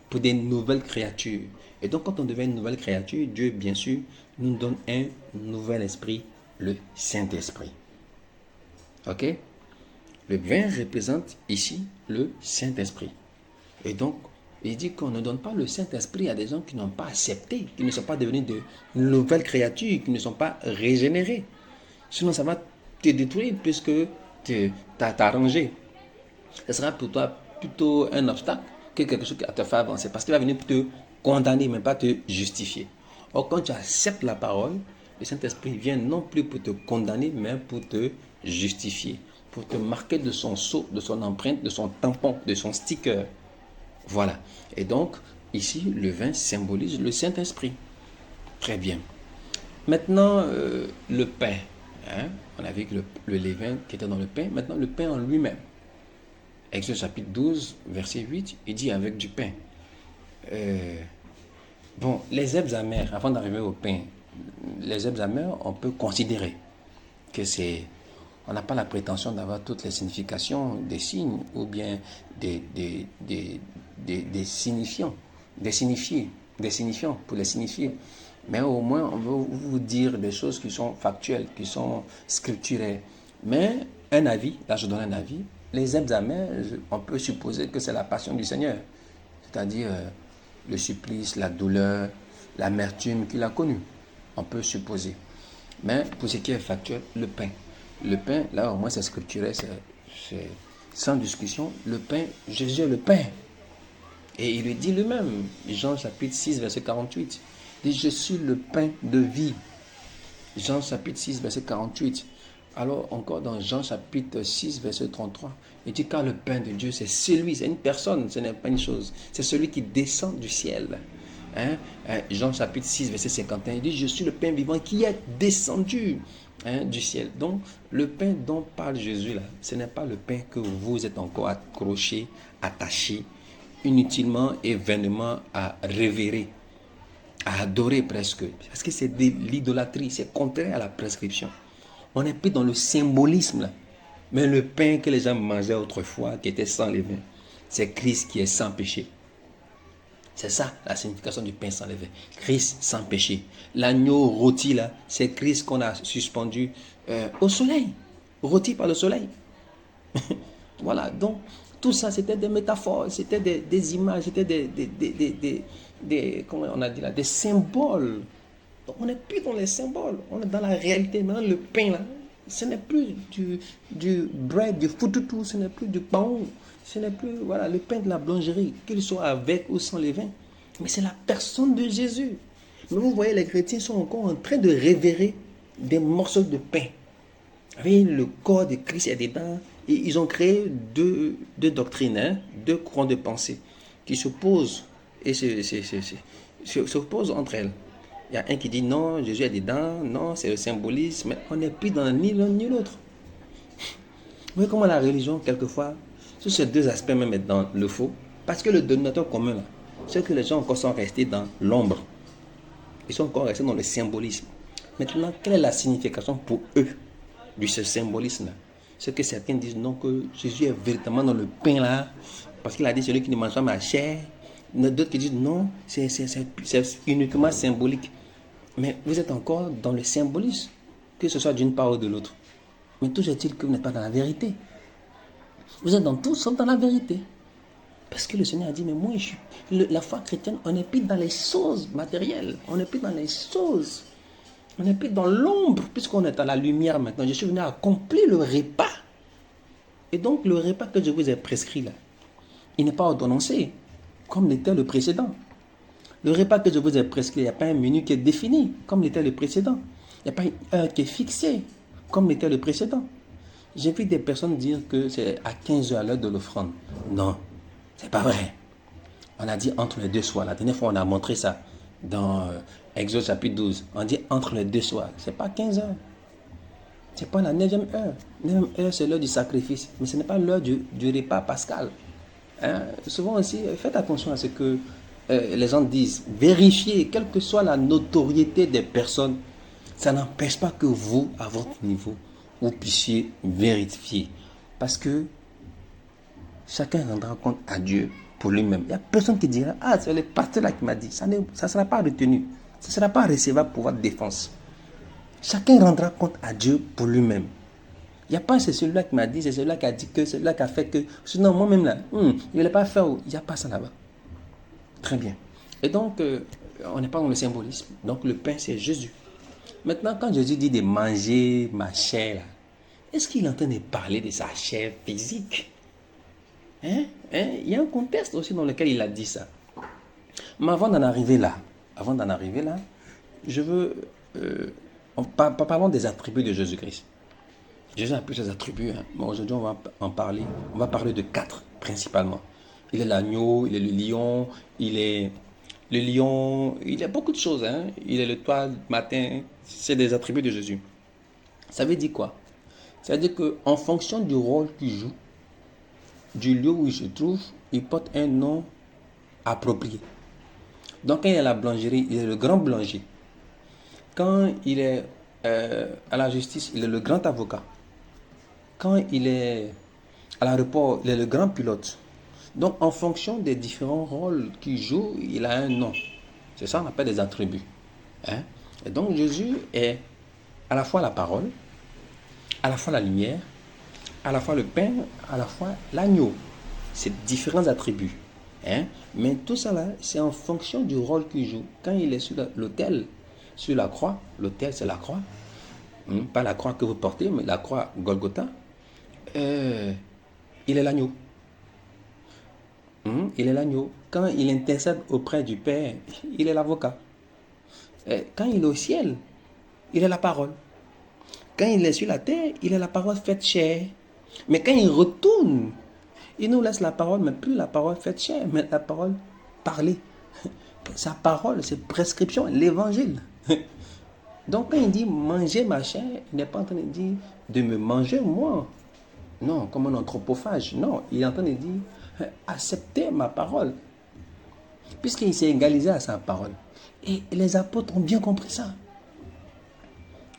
pour des nouvelles créatures. Et donc, quand on devient une nouvelle créature, Dieu, bien sûr, nous donne un nouvel esprit, le Saint-Esprit. Ok? Le vin représente ici le Saint-Esprit. Et donc, il dit qu'on ne donne pas le Saint-Esprit à des gens qui n'ont pas accepté, qui ne sont pas devenus de nouvelles créatures, qui ne sont pas régénérés. Sinon, ça va te détruire puisque tu as arrangé. Ce sera pour toi plutôt un obstacle que quelque chose qui te fait avancer. Parce qu'il va venir te condamner, mais pas te justifier. Or, quand tu acceptes la parole, le Saint-Esprit vient non plus pour te condamner, mais pour te justifier, pour te marquer de son sceau, de son empreinte, de son tampon, de son sticker. Voilà. Et donc, ici, le vin symbolise le Saint-Esprit. Très bien. Maintenant, le pain. Hein? On a vu que le levain qui était dans le pain. Maintenant, le pain en lui-même. Exode chapitre 12, verset 8, il dit avec du pain. Bon, les herbes amères, avant d'arriver au pain, les herbes amères, on peut considérer que c'est... On n'a pas la prétention d'avoir toutes les significations des signes ou bien des signifiants, des signifiants pour les signifier. Mais au moins, on veut vous dire des choses qui sont factuelles, qui sont scripturaires. Mais un avis, là je donne un avis, les herbes amères, on peut supposer que c'est la passion du Seigneur. C'est-à-dire le supplice, la douleur, l'amertume qu'il a connue. On peut supposer. Mais pour ce qui est factuel, le pain. Le pain, là au moins c'est scripturel, c'est sans discussion. Le pain, Jésus est le pain. Et il lui dit lui-même, Jean chapitre 6, verset 48, il dit, je suis le pain de vie. Jean chapitre 6, verset 48. Alors encore dans Jean chapitre 6, verset 33, il dit, car le pain de Dieu, c'est celui, c'est une personne, ce n'est pas une chose, c'est celui qui descend du ciel. Hein? Jean chapitre 6, verset 51, il dit, je suis le pain vivant qui est descendu du ciel. Donc, le pain dont parle Jésus là, ce n'est pas le pain que vous êtes encore accroché, attaché, inutilement et vainement à révérer, à adorer presque. Parce que c'est de l'idolâtrie, c'est contraire à la prescription. On n'est plus dans le symbolisme là. Mais le pain que les gens mangeaient autrefois, qui était sans levain, c'est Christ qui est sans péché. C'est ça la signification du pain sans levain. Christ sans péché. L'agneau rôti là, c'est Christ qu'on a suspendu au soleil. Rôti par le soleil. Voilà, donc tout ça c'était des métaphores, c'était des images, c'était des comment on a dit là, des symboles. Donc on n'est plus dans les symboles, on est dans la réalité. Maintenant le pain là, ce n'est plus du bread, du foutoutou, ce n'est plus du pain, ce n'est plus voilà, le pain de la boulangerie, qu'il soit avec ou sans levain. Mais c'est la personne de Jésus. Mais vous voyez, les chrétiens sont encore en train de révérer des morceaux de pain. Vous voyez, le corps de Christ est dedans. Et ils ont créé deux doctrines, deux courants de pensée qui s'opposent et s'opposent entre elles. Il y a un qui dit non, Jésus est dedans, non, c'est le symbolisme, mais on n'est plus dans ni l'un ni l'autre. Vous voyez comment la religion, quelquefois, sur ces deux aspects même est dans le faux, parce que le dénominateur commun, là, c'est que les gens encore sont restés dans l'ombre. Ils sont encore restés dans le symbolisme. Maintenant, quelle est la signification pour eux de ce symbolisme-là? C'est que certains disent non, que Jésus est véritablement dans le pain là, parce qu'il a dit celui qui ne mange pas ma chair. D'autres qui disent non, c'est uniquement symbolique. Mais vous êtes encore dans le symbolisme, que ce soit d'une part ou de l'autre. Mais toujours est-il que vous n'êtes pas dans la vérité. Vous êtes dans tout sauf dans la vérité. Parce que le Seigneur a dit, mais moi, la foi chrétienne, on n'est plus dans les choses matérielles. On n'est plus dans les choses. On n'est plus dans l'ombre, puisqu'on est dans la lumière maintenant. Je suis venu accomplir le repas. Et donc, le repas que je vous ai prescrit là, il n'est pas ordonnancé, comme l'était le précédent. Le repas que je vous ai prescrit, il n'y a pas un menu qui est défini, comme l'était le précédent. Il n'y a pas une heure qui est fixée, comme l'était le précédent. J'ai vu des personnes dire que c'est à 15 heures à l'heure de l'offrande. Non, c'est pas vrai. On a dit entre les deux soirs. La dernière fois, on a montré ça dans Exode chapitre 12. On dit entre les deux soirs. C'est pas 15 heures. C'est pas la 9e heure. La 9e heure, c'est l'heure du sacrifice. Mais ce n'est pas l'heure du repas pascal. Hein? Souvent aussi, faites attention à ce que les gens disent. Vérifiez, quelle que soit la notoriété des personnes, ça n'empêche pas que vous, à votre niveau, vous puissiez vérifier. Parce que chacun rendra compte à Dieu pour lui-même. Il n'y a personne qui dira, ah, c'est le pasteur là qui m'a dit. Ça ne sera pas retenu. Ça ne sera pas recevable pour votre défense. Chacun rendra compte à Dieu pour lui-même. Il n'y a pas c'est celui-là qui m'a dit, c'est celui-là qui a dit que, celui-là qui a fait que. Sinon, moi-même là, je ne l'ai pas fait. Il n'y a pas ça là-bas. Très bien. Et donc, on n'est pas dans le symbolisme. Donc, le pain, c'est Jésus. Maintenant, quand Jésus dit de manger ma chair, là, est-ce qu'il est en train de parler de sa chair physique? Il y a un contexte aussi dans lequel il a dit ça. Mais avant d'en arriver là, je veux... parlons des attributs de Jésus-Christ. Jésus a plusieurs attributs, mais aujourd'hui on va en parler. On va parler de 4 principalement. Il est l'agneau, il est le lion, il est beaucoup de choses. Il est le toit matin. C'est des attributs de Jésus. Ça veut dire quoi? Ça veut dire qu'en fonction du rôle qu'il joue, du lieu où il se trouve, il porte un nom approprié. Donc quand il est à la boulangerie, il est le grand boulanger. Quand il est à la justice, il est le grand avocat. Quand il est à l'aéroport, il est le grand pilote. Donc en fonction des différents rôles qu'il joue, il a un nom. C'est ça qu'on appelle des attributs. Et donc Jésus est à la fois la parole, à la fois la lumière, à la fois le pain, à la fois l'agneau. C'est différents attributs. Mais tout ça là, c'est en fonction du rôle qu'il joue. Quand il est sur l'autel, sur la croix, l'autel c'est la croix, pas la croix que vous portez, mais la croix Golgotha, il est l'agneau. Il est l'agneau. Quand il intercède auprès du Père, il est l'avocat. Quand il est au ciel, il est la parole. Quand il est sur la terre, il est la parole faite chair. Mais quand il retourne, il nous laisse la parole, mais plus la parole faite chair, mais la parole parlée. Sa parole, c'est prescription, l'évangile. Donc quand il dit manger ma chair, il n'est pas en train de dire de me manger moi. Non, comme un anthropophage. Non, il est en train de dire acceptez ma parole. Puisqu'il s'est égalisé à sa parole. Et les apôtres ont bien compris ça.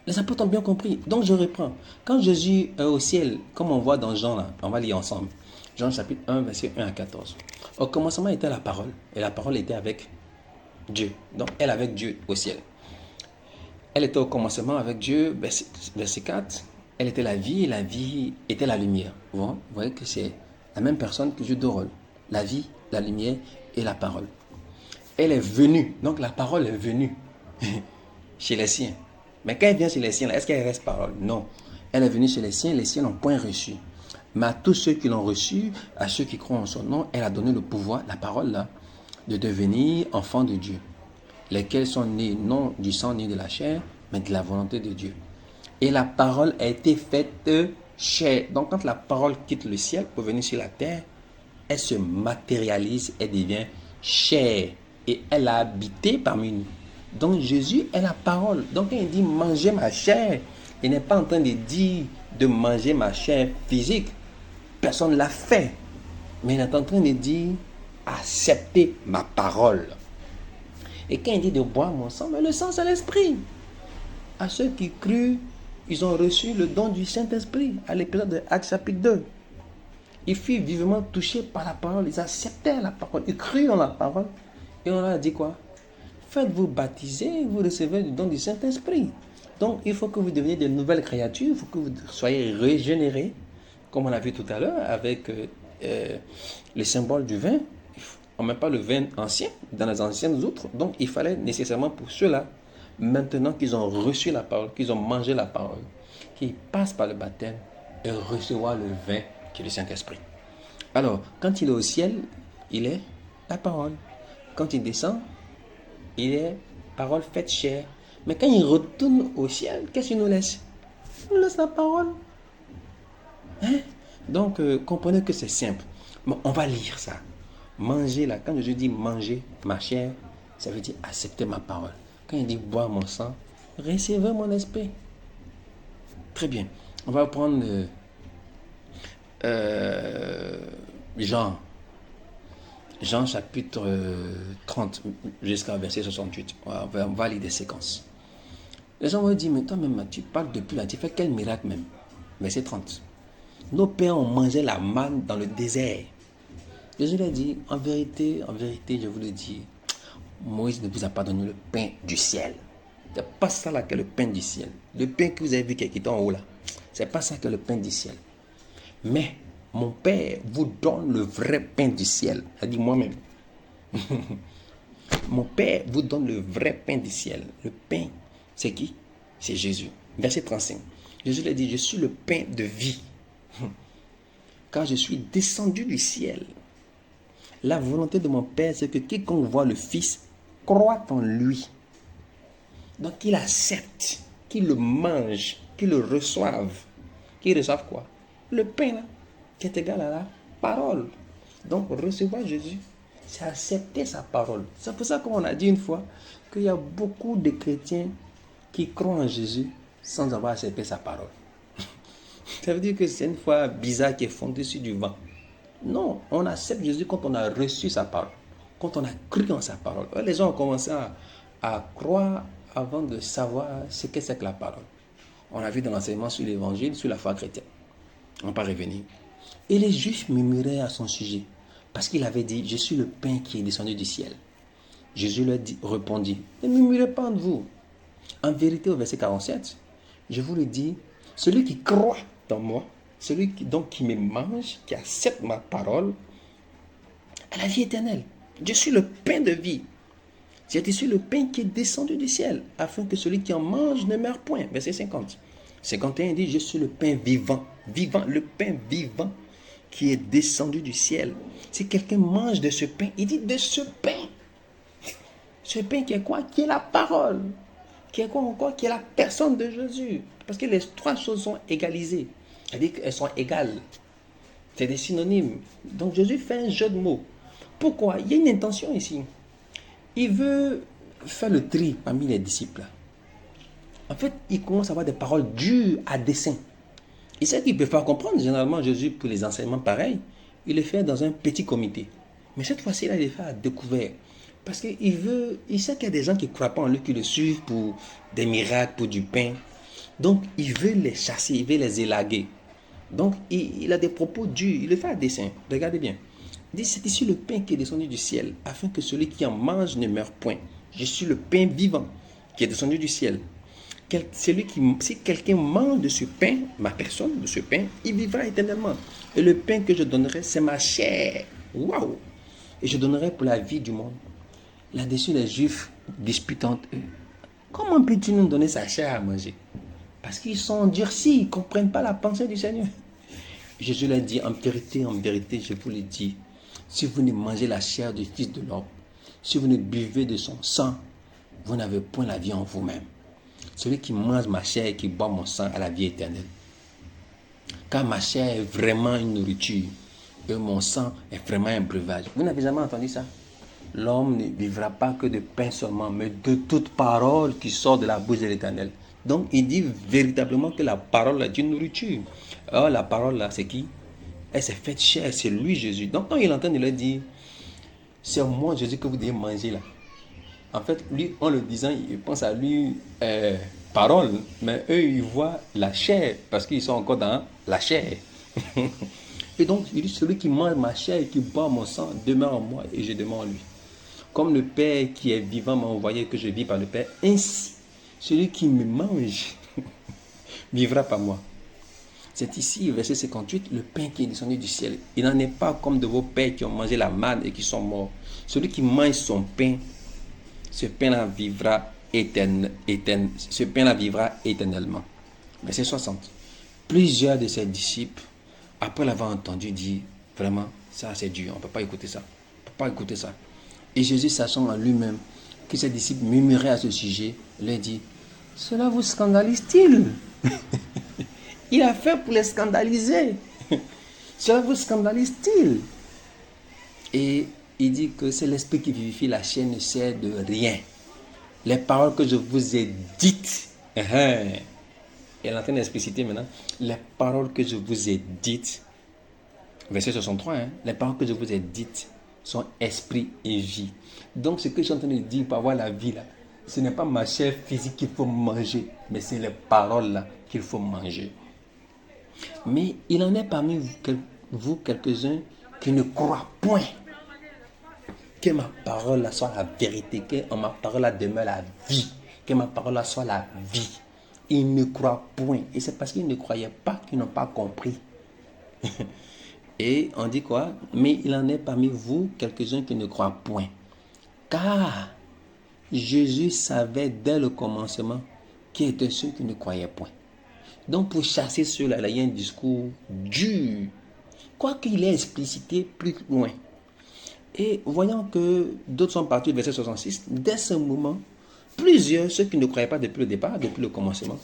Les apôtres ont bien compris. Donc je reprends. Quand Jésus est au ciel, comme on voit dans Jean, là, on va lire ensemble. Jean chapitre 1, verset 1 à 14. Au commencement était la parole. Et la parole était avec Dieu. Donc elle avec Dieu au ciel. Elle était au commencement avec Dieu, verset 4. Elle était la vie et la vie était la lumière. Vous voyez que c'est la même personne qui joue deux rôles. La vie, la lumière et la parole. Elle est venue. Donc la parole est venue chez les siens. Mais quand elle vient chez les siens, est-ce qu'elle reste parole? Non. Elle est venue chez les siens n'ont point reçu. Mais à tous ceux qui l'ont reçu, à ceux qui croient en son nom, elle a donné le pouvoir, la parole là, de devenir enfants de Dieu. Lesquels sont nés non du sang ni de la chair, mais de la volonté de Dieu. Et la parole a été faite chair. Donc quand la parole quitte le ciel pour venir sur la terre, elle se matérialise, elle devient chair. Et elle a habité parmi nous. Donc Jésus est la parole. Donc quand il dit manger ma chair, il n'est pas en train de dire de manger ma chair physique. Personne ne l'a fait. Mais il est en train de dire accepter ma parole. Et quand il dit de boire mon sang, mais le sang c'est l'esprit. À ceux qui crurent, ils ont reçu le don du Saint-Esprit. À l'épisode de Actes chapitre 2. Ils furent vivement touchés par la parole. Ils acceptèrent la parole. Ils crurent en la parole. Et on leur a dit quoi? Faites-vous baptiser, vous recevez le don du Saint-Esprit. Donc, il faut que vous deveniez de nouvelles créatures. Il faut que vous soyez régénérés. Comme on a vu tout à l'heure avec le symbole du vin. On ne met pas le vin ancien dans les anciennes outres. Donc, il fallait nécessairement pour ceux-là, maintenant qu'ils ont reçu la parole, qu'ils ont mangé la parole, qu'ils passent par le baptême et recevoir le vin qui est le Saint-Esprit. Alors, quand il est au ciel, il est la parole. Quand il descend, il est parole faite chair. Mais quand il retourne au ciel, qu'est-ce qu'il nous laisse? Il nous laisse la parole. Hein? Donc, comprenez que c'est simple. Bon, on va lire ça. Manger là, quand je dis manger ma chair, ça veut dire accepter ma parole. Quand il dit boire mon sang, recevez mon esprit. Très bien. On va prendre Jean chapitre 30 jusqu'à verset 68. On va lire des séquences. Les gens vont dire, mais toi-même, tu parles depuis là, tu fais quel miracle même? Verset 30. Nos pères ont mangé la manne dans le désert. Jésus leur dit, en vérité, je vous le dis, Moïse ne vous a pas donné le pain du ciel. C'est pas ça là que le pain du ciel. Le pain que vous avez vu qui est en haut là, c'est pas ça que le pain du ciel. Mais mon Père vous donne le vrai pain du ciel. Ça dit moi-même. Mon Père vous donne le vrai pain du ciel. Le pain, c'est qui? C'est Jésus. Verset 35. Jésus lui dit, je suis le pain de vie. Car je suis descendu du ciel. La volonté de mon Père, c'est que quiconque voit le Fils croit en lui. Donc qu'il accepte, qu'il le mange, qu'il le reçoive. Qu'il reçoive quoi? Le pain là, qui est égal à la parole. Donc recevoir Jésus, c'est accepter sa parole. C'est pour ça qu'on a dit une fois qu'il y a beaucoup de chrétiens qui croient en Jésus sans avoir accepté sa parole. Ça veut dire que c'est une foi bizarre qui est fondée sur du vent. Non, on accepte Jésus quand on a reçu sa parole, quand on a cru en sa parole. Les gens ont commencé à croire avant de savoir ce que c'est que la parole. On a vu dans l'enseignement sur l'évangile, sur la foi chrétienne. On ne va pas revenir. Et les Juifs murmuraient à son sujet, parce qu'il avait dit, je suis le pain qui est descendu du ciel. Jésus leur répondit, ne murmurez pas entre vous. En vérité, au verset 47, je vous le dis, celui qui croit dans moi, celui qui me mange, qui accepte ma parole, a la vie éternelle. Je suis le pain de vie. Je suis le pain qui est descendu du ciel, afin que celui qui en mange ne meure point. Verset 50. 51 dit, je suis le pain vivant. Vivant, le pain vivant qui est descendu du ciel. Si quelqu'un mange de ce pain, il dit de ce pain. Ce pain qui est quoi? Qui est la parole. Qui est quoi encore? Qui est la personne de Jésus. Parce que les trois choses sont égalisées. C'est-à-dire qu'elles sont égales. C'est des synonymes. Donc Jésus fait un jeu de mots. Pourquoi? Il y a une intention ici. Il veut faire le tri parmi les disciples. En fait, il commence à avoir des paroles dures à dessein. Il sait qu'il ne peut pas comprendre. Généralement, Jésus, pour les enseignements pareils, il les fait dans un petit comité. Mais cette fois-ci, il les fait à découvert. Parce qu'il sait qu'il y a des gens qui ne croient pas en lui, qui le suivent pour des miracles, pour du pain. Donc, il veut les chasser, il veut les élaguer. Donc, il a des propos durs. Il le fait à dessein. Regardez bien. Il dit, c'est ici le pain qui est descendu du ciel, afin que celui qui en mange ne meure point. Je suis le pain vivant qui est descendu du ciel. Si quelqu'un mange de ce pain, ma personne, de ce pain, il vivra éternellement. Et le pain que je donnerai, c'est ma chair. Waouh! Et je donnerai pour la vie du monde. Là-dessus, les Juifs disputent entre eux. Comment peux-tu nous donner sa chair à manger? Parce qu'ils sont endurcis, ils ne comprennent pas la pensée du Seigneur. Jésus leur dit, en vérité, je vous le dis, si vous ne mangez la chair du Fils de l'homme, si vous ne buvez de son sang, vous n'avez point la vie en vous-même. Celui qui mange ma chair et qui boit mon sang a la vie éternelle. Car ma chair est vraiment une nourriture et mon sang est vraiment un breuvage. Vous n'avez jamais entendu ça? L'homme ne vivra pas que de pain seulement, mais de toute parole qui sort de la bouche de l'Éternel. Donc il dit véritablement que la parole est une nourriture. Alors la parole là, c'est qui? Elle s'est faite chair, c'est lui Jésus. Donc quand il est en train de leur dire, c'est moi Jésus que vous devez manger là. En fait, lui, en le disant, il pense à lui, parole, mais eux, ils voient la chair, parce qu'ils sont encore dans la chair. Et donc, il dit, celui qui mange ma chair et qui boit mon sang demeure en moi et je demeure en lui. Comme le Père qui est vivant m'a envoyé, que je vis par le Père, ainsi, celui qui me mange vivra par moi. C'est ici, verset 58, le pain qui est descendu du ciel. Il n'en est pas comme de vos pères qui ont mangé la manne et qui sont morts. Celui qui mange son pain, ce pain-là vivra éternellement. Verset 60. Plusieurs de ses disciples, après l'avoir entendu, disent, vraiment, ça c'est dur, on ne peut pas écouter ça. On ne peut pas écouter ça. Et Jésus, sachant en lui-même que ses disciples murmuraient à ce sujet, leur dit, cela vous scandalise-t-il? Il a fait pour les scandaliser. Cela vous scandalise-t-il? Et il dit que c'est l'esprit qui vivifie, la chair ne sert de rien. Les paroles que je vous ai dites, il est en train d'expliciter maintenant, les paroles que je vous ai dites, verset 63, les paroles que je vous ai dites sont esprit et vie. Donc ce que je suis en train de dire pour avoir la vie là, ce n'est pas ma chair physique qu'il faut manger, mais c'est les paroles là qu'il faut manger. Mais il en est parmi vous quelques-uns qui ne croient point que ma parole là soit la vérité, que ma parole là demeure la vie, que ma parole là soit la vie. Ils ne croient point. Et c'est parce qu'ils ne croyaient pas qu'ils n'ont pas compris. Et on dit quoi? Mais il en est parmi vous quelques-uns qui ne croient point. Car Jésus savait dès le commencement qui étaient ceux qui ne croyaient point. Donc pour chasser ceux-là, il y a un discours dur. Quoiqu'il ait explicité plus loin. Et voyant que d'autres sont partis, verset 66, dès ce moment, plusieurs, ceux qui ne croyaient pas depuis le départ, depuis le commencement,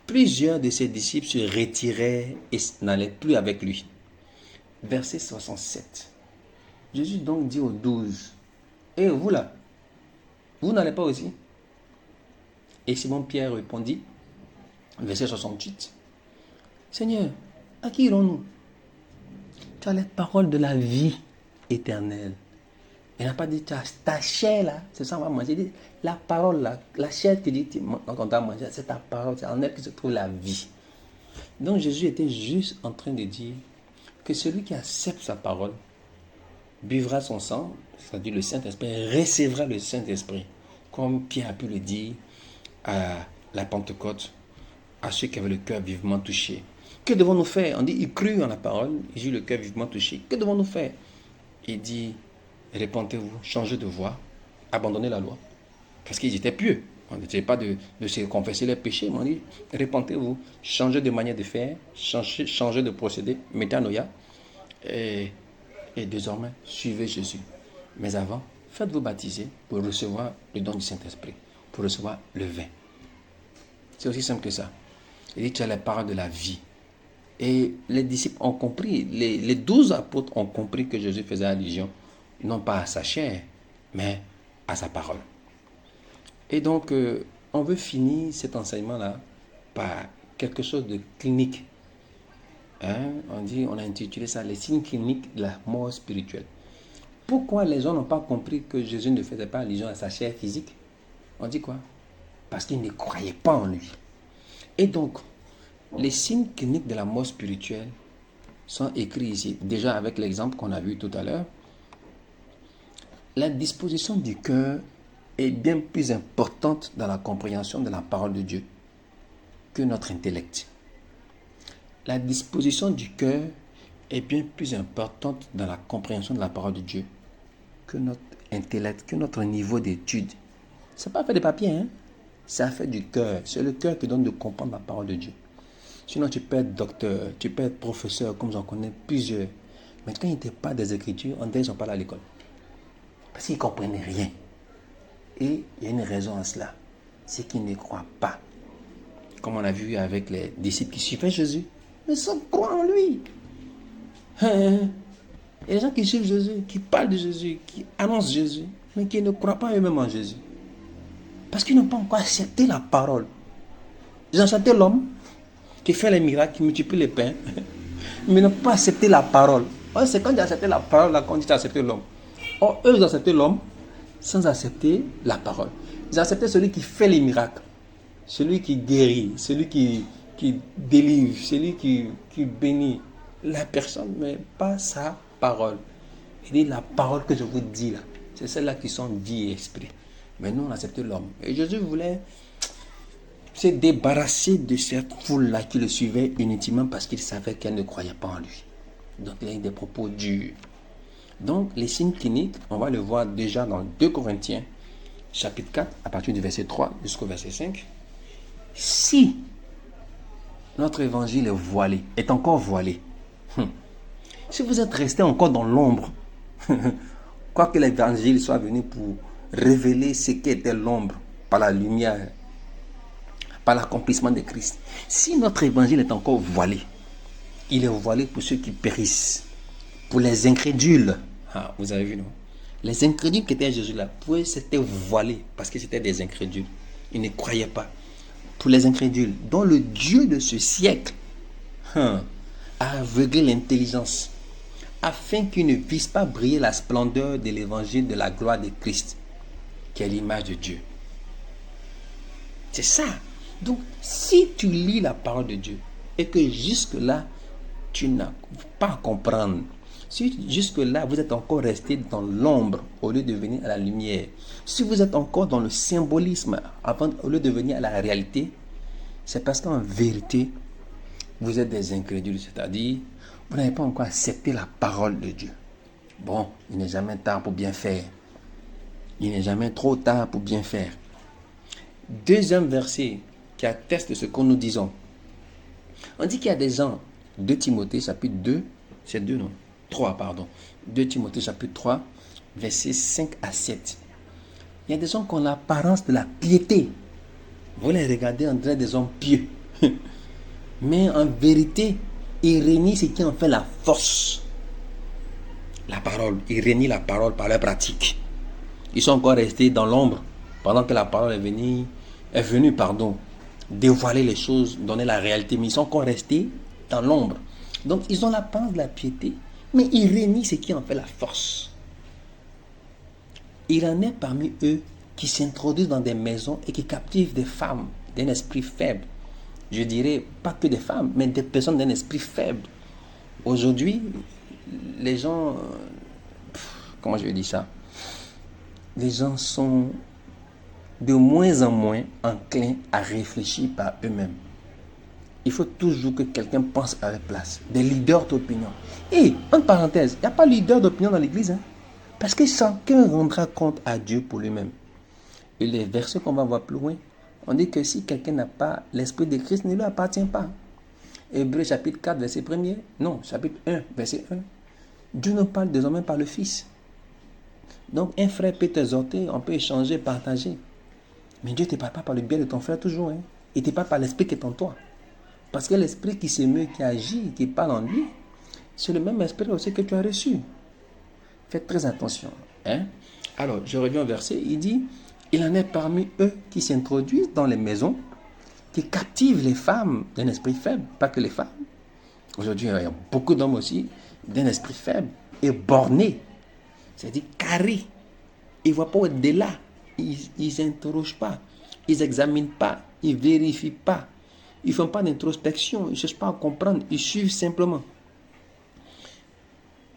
plusieurs de ses disciples se retiraient et n'allaient plus avec lui. Verset 67. Jésus donc dit aux 12, et vous là, vous n'allez pas aussi? Et Simon-Pierre répondit, verset 68, Seigneur, à qui irons-nous? Tu as les paroles de la vie éternelle. Il n'a pas dit, ta chair là, c'est ça on va manger. Il dit, la parole là, la chair que dit, quand on t'a mangé, c'est ta parole, c'est en elle que se trouve la vie. Donc Jésus était juste en train de dire que celui qui accepte sa parole buvra son sang, c'est-à-dire le Saint-Esprit, recevra le Saint-Esprit, comme Pierre a pu le dire à la Pentecôte, à ceux qui avaient le cœur vivement touché. Que devons-nous faire? On dit, il crut en la parole, il eut le cœur vivement touché. Que devons-nous faire? Il dit, répentez-vous, changez de voie, abandonnez la loi. Parce qu'ils étaient pieux. On ne disait pas de se confesser les péchés, mais on dit, répentez-vous, changez de manière de faire, changez de procédé, métanoïa, Et, et désormais, suivez Jésus. Mais avant, faites-vous baptiser pour recevoir le don du Saint-Esprit, pour recevoir le vin. C'est aussi simple que ça. Il dit, tu as les paroles de la vie. Et les disciples ont compris, les 12 apôtres ont compris que Jésus faisait allusion, non pas à sa chair, mais à sa parole. Et donc, on veut finir cet enseignement-là par quelque chose de clinique. On a intitulé ça les signes cliniques de la mort spirituelle. Pourquoi les gens n'ont pas compris que Jésus ne faisait pas allusion à sa chair physique? On dit quoi? Parce qu'ils ne croyaient pas en lui. Et donc, les signes cliniques de la mort spirituelle sont écrits ici. Déjà avec l'exemple qu'on a vu tout à l'heure, la disposition du cœur est bien plus importante dans la compréhension de la parole de Dieu que notre intellect. La disposition du cœur est bien plus importante dans la compréhension de la parole de Dieu que notre intellect, que notre niveau d'étude. Ce n'est pas fait de papier, hein? C'est fait du cœur. C'est le cœur qui donne de comprendre la parole de Dieu. Sinon, tu peux être docteur, tu peux être professeur, comme j'en connais plusieurs. Mais quand ils n'étaient pas des Écritures, on dirait qu'ils ne sont pas allés à l'école. Parce qu'ils ne comprenaient rien. Et il y a une raison à cela. C'est qu'ils ne croient pas. Comme on a vu avec les disciples qui suivaient Jésus. Mais sans croire en lui. Il y a des gens qui suivent Jésus, qui parlent de Jésus, qui annoncent Jésus, mais qui ne croient pas eux-mêmes en Jésus. Parce qu'ils n'ont pas encore accepté la parole. Ils ont accepté l'homme qui fait les miracles, qui multiplie les pains, mais n'ont pas accepté la parole. C'est quand ils ont accepté la parole là qu'on dit d'accepter l'homme. Or, eux, ils ont accepté l'homme sans accepter la parole. Ils ont accepté celui qui fait les miracles, celui qui guérit, celui qui délivre, celui qui bénit la personne, mais pas sa parole. Il dit la parole que je vous dis là, c'est celle-là qui sont vie et esprit. Mais nous, on a accepté l'homme. Et Jésus voulait se débarrasser de cette foule-là qui le suivait inutilement parce qu'il savait qu'elle ne croyait pas en lui. Donc, il a eu des propos durs. Donc, les signes cliniques, on va le voir déjà dans 2 Corinthiens, chapitre 4, à partir du verset 3 jusqu'au verset 5. Si notre évangile est voilé, est encore voilé, si vous êtes resté encore dans l'ombre, quoique l'évangile soit venu pour révéler ce qu'était l'ombre par la lumière, par l'accomplissement de Christ. Si notre évangile est encore voilé, il est voilé pour ceux qui périssent, pour les incrédules. Vous avez vu, non? Les incrédules qui étaient à Jésus là, pour eux, c'était voilé parce que c'était des incrédules. Ils ne croyaient pas. Pour les incrédules, dont le Dieu de ce siècle a aveuglé l'intelligence, afin qu'ils ne puissent pas briller la splendeur de l'évangile de la gloire de Christ, qui est l'image de Dieu. C'est ça. Donc, si tu lis la parole de Dieu et que jusque-là, tu n'as pas à comprendre, si jusque-là, vous êtes encore resté dans l'ombre au lieu de venir à la lumière, si vous êtes encore dans le symbolisme au lieu de venir à la réalité, c'est parce qu'en vérité, vous êtes des incrédules, c'est-à-dire, vous n'avez pas encore accepté la parole de Dieu. Bon, il n'est jamais tard pour bien faire. Il n'est jamais trop tard pour bien faire. Deuxième verset qui atteste de ce que nous disons. On dit qu'il y a des gens, 2 Timothée chapitre 2, c'est 2 non 3 pardon. 2 Timothée chapitre 3, versets 5 à 7. Il y a des gens qui ont l'apparence de la piété. Vous les regardez, on dirait des hommes pieux. Mais en vérité, ils renient ce qui en fait la force. La parole. Ils renient la parole par leur pratique. Ils sont encore restés dans l'ombre pendant que la parole est venue dévoiler les choses, donner la réalité. Mais ils sont encore restés dans l'ombre. Donc, ils ont l'apparence de la piété, mais ils renient ce qui en fait la force. Il en est parmi eux qui s'introduisent dans des maisons et qui captivent des femmes d'un esprit faible. Je dirais pas que des femmes, mais des personnes d'un esprit faible. Aujourd'hui, les gens... Comment je vais dire ça? Les gens sont de moins en moins enclins à réfléchir par eux-mêmes. Il faut toujours que quelqu'un pense à leur place. Des leaders d'opinion. Et, entre parenthèses, il n'y a pas de leader d'opinion dans l'église. Parce que chacun rendra compte à Dieu pour lui-même. Et les versets qu'on va voir plus loin, on dit que si quelqu'un n'a pas l'esprit de Christ, ne lui appartient pas. Hébreux chapitre 4, verset 1er. Non, chapitre 1, verset 1. Dieu nous parle désormais par le Fils. Donc, un frère peut t'exhorter, on peut échanger, partager. Mais Dieu ne te parle pas par le biais de ton frère toujours. Hein. Il te parle par l'esprit qui est en toi. Parce que l'esprit qui s'émeut, qui agit, qui parle en lui, c'est le même esprit aussi que tu as reçu. Faites très attention. Hein? Alors, je reviens au verset. Il dit, il en est parmi eux qui s'introduisent dans les maisons, qui captivent les femmes d'un esprit faible, pas que les femmes. Aujourd'hui, il y a beaucoup d'hommes aussi d'un esprit faible et borné. C'est-à-dire carré. Ils ne voient pas au-delà. Ils n'interrogent pas. Ils n'examinent pas. Ils ne vérifient pas. Ils ne font pas d'introspection. Ils ne cherchent pas à comprendre. Ils suivent simplement.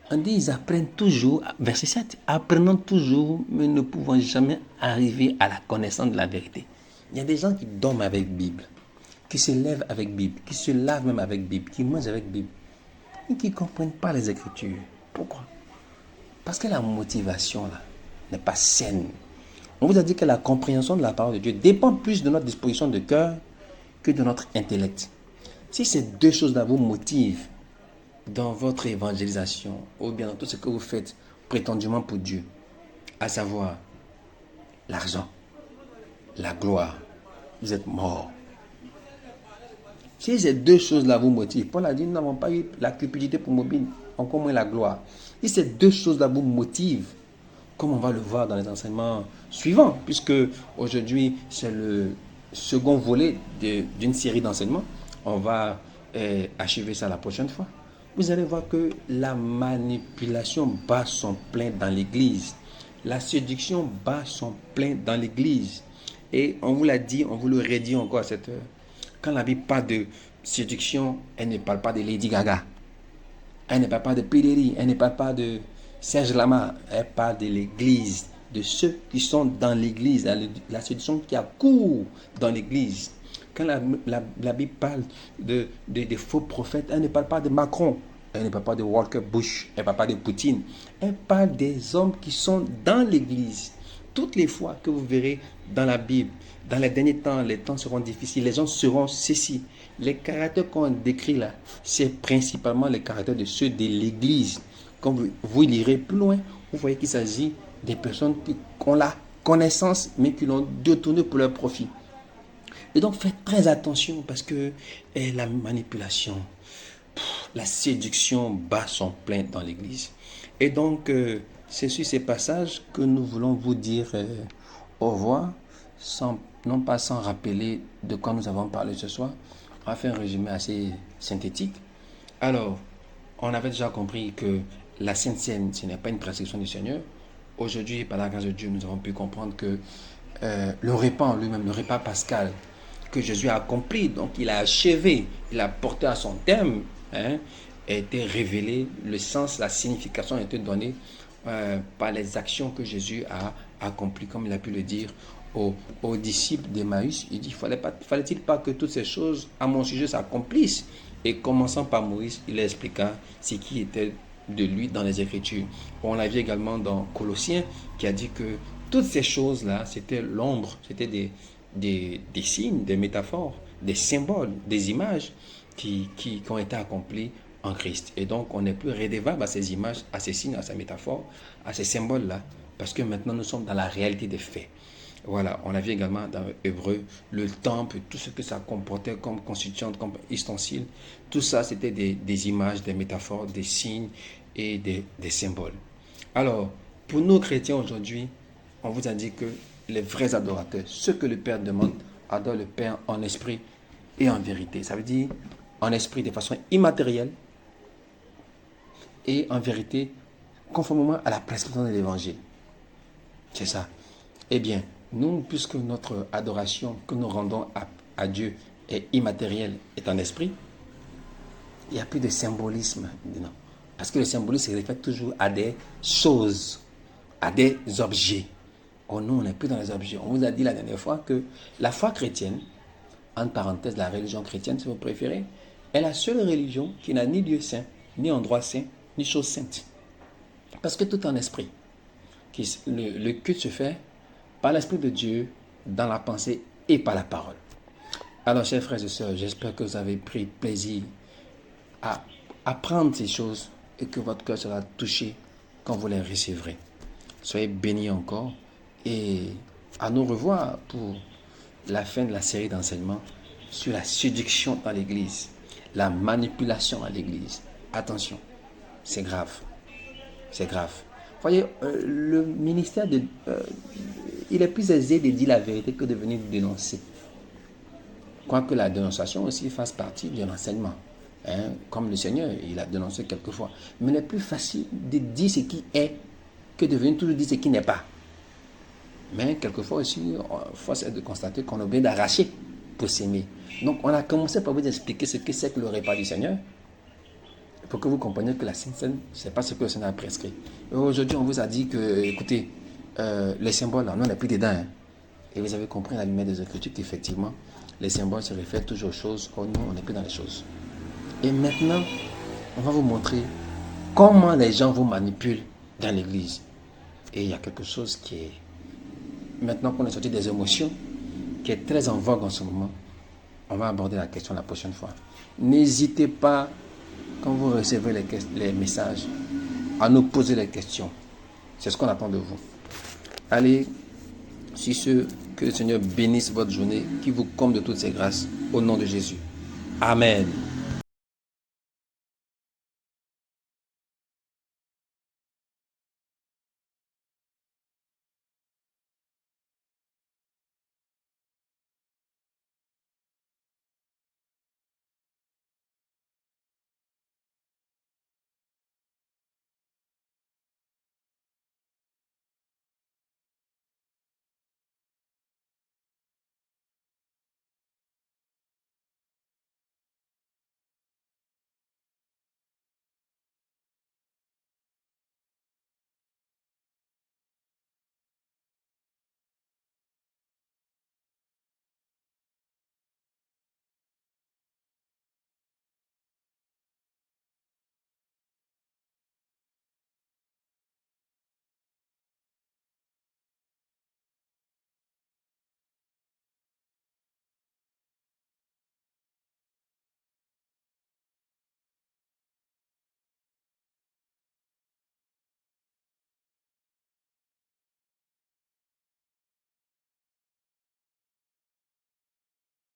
On dit ils apprennent toujours, verset 7, apprenant toujours, mais ne pouvant jamais arriver à la connaissance de la vérité. Il y a des gens qui dorment avec Bible, qui se lèvent avec Bible, qui se lavent même avec Bible, qui mangent avec Bible, et qui ne comprennent pas les Écritures. Pourquoi? Parce que la motivation là n'est pas saine. On vous a dit que la compréhension de la parole de Dieu dépend plus de notre disposition de cœur que de notre intellect. Si ces deux choses-là vous motivent dans votre évangélisation, ou bien dans tout ce que vous faites prétendument pour Dieu, à savoir l'argent, la gloire, vous êtes mort. Si ces deux choses-là vous motivent, Paul a dit, nous n'avons pas eu la cupidité pour mobile, encore moins la gloire. Si ces deux choses-là vous motivent, comme on va le voir dans les enseignements suivants, puisque aujourd'hui c'est le second volet d'une série d'enseignements, on va achever ça la prochaine fois. Vous allez voir que la manipulation bat son plein dans l'église. La séduction bat son plein dans l'église. Et on vous l'a dit, on vous le redit encore à cette heure. Quand la Bible parle de séduction, elle ne parle pas de Lady Gaga. Elle ne parle pas de Pédéry. Elle ne parle pas de Serge Lama. Elle parle de l'église. De ceux qui sont dans l'église. La séduction qui a cours dans l'église. Quand la Bible parle de faux prophètes, elle ne parle pas de Macron. Elle ne parle pas de Walker Bush. Elle ne parle pas de Poutine. Elle parle des hommes qui sont dans l'église. Toutes les fois que vous verrez dans la Bible, dans les derniers temps, les temps seront difficiles, les gens seront ceci. Les caractères qu'on décrit là, c'est principalement les caractères de ceux de l'église. Quand vous lirez plus loin, vous voyez qu'il s'agit des personnes qui ont la connaissance, mais qui l'ont détournée pour leur profit. Et donc faites très attention parce que la manipulation, la séduction bat son plein dans l'église. Et donc, c'est sur ces passages que nous voulons vous dire au revoir, non pas sans rappeler de quoi nous avons parlé ce soir. On va faire un résumé assez synthétique. Alors, on avait déjà compris que la Sainte Seine, ce n'est pas une prescription du Seigneur. Aujourd'hui, par la grâce de Dieu, nous avons pu comprendre que le repas en lui-même, le repas pascal que Jésus a accompli, donc il a achevé, il a porté à son terme, a été révélé, le sens, la signification a été donnée par les actions que Jésus a accomplies, comme il a pu le dire aux disciples d'Emmaüs. Il dit, fallait-il pas que toutes ces choses à mon sujet s'accomplissent? Et commençant par Moïse, il expliqua ce qui était de lui dans les Écritures. On l'a vu également dans Colossiens, qui a dit que toutes ces choses-là, c'était l'ombre, c'était des signes, des métaphores, des symboles, des images qui ont été accomplies en Christ. Et donc, on n'est plus redevable à ces images, à ces signes, à ces métaphores, à ces symboles-là, parce que maintenant, nous sommes dans la réalité des faits. Voilà, on a vu également dans Hébreu, le temple, tout ce que ça comportait comme constituant, comme ustensile, tout ça, c'était des images, des métaphores, des signes et des symboles. Alors, pour nous chrétiens aujourd'hui, on vous a dit que les vrais adorateurs, ceux que le Père demande, adorent le Père en esprit et en vérité. Ça veut dire en esprit de façon immatérielle et en vérité conformément à la prescription de l'Évangile. C'est ça. Eh bien, nous, puisque notre adoration que nous rendons à Dieu est immatérielle, est en esprit, il n'y a plus de symbolisme. Non. Parce que le symbolisme se réfère toujours à des choses, à des objets. Oh non, on n'est plus dans les objets. On vous a dit la dernière fois que la foi chrétienne, entre parenthèses, la religion chrétienne, si vous préférez, est la seule religion qui n'a ni Dieu saint, ni endroit saint, ni chose sainte. Parce que tout est en esprit. Le culte se fait par l'Esprit de Dieu, dans la pensée et par la parole. Alors, chers frères et sœurs, j'espère que vous avez pris plaisir à apprendre ces choses et que votre cœur sera touché quand vous les recevrez. Soyez bénis encore et à nous revoir pour la fin de la série d'enseignements sur la séduction dans l'église, la manipulation dans l'église. Attention, c'est grave. C'est grave. Voyez, le ministère, il est plus aisé de dire la vérité que de venir dénoncer. Quoique la dénonciation aussi fasse partie de l'enseignement. Comme le Seigneur, il a dénoncé quelquefois. Mais il est plus facile de dire ce qui est que de venir toujours dire ce qui n'est pas. Mais quelquefois aussi, force est de constater qu'on a besoin d'arracher pour s'aimer. Donc, on a commencé par vous expliquer ce que c'est que le repas du Seigneur, pour que vous compreniez que la Sainte Seine, ce n'est pas ce que le Seigneur a prescrit. Et aujourd'hui, on vous a dit que, écoutez, les symboles, là, nous, on n'est plus dedans. Et vous avez compris à la lumière des Écritures qu'effectivement, les symboles se réfèrent toujours aux choses. Or, nous, on n'est plus dans les choses. Et maintenant, on va vous montrer comment les gens vous manipulent dans l'église. Et il y a quelque chose qui est, maintenant qu'on est sorti des émotions, qui est très en vogue en ce moment. On va aborder la question la prochaine fois. N'hésitez pas, quand vous recevez les messages, à nous poser les questions. C'est ce qu'on attend de vous. Allez, sur ce, que le Seigneur bénisse votre journée, qu'il vous comble de toutes ses grâces, au nom de Jésus. Amen.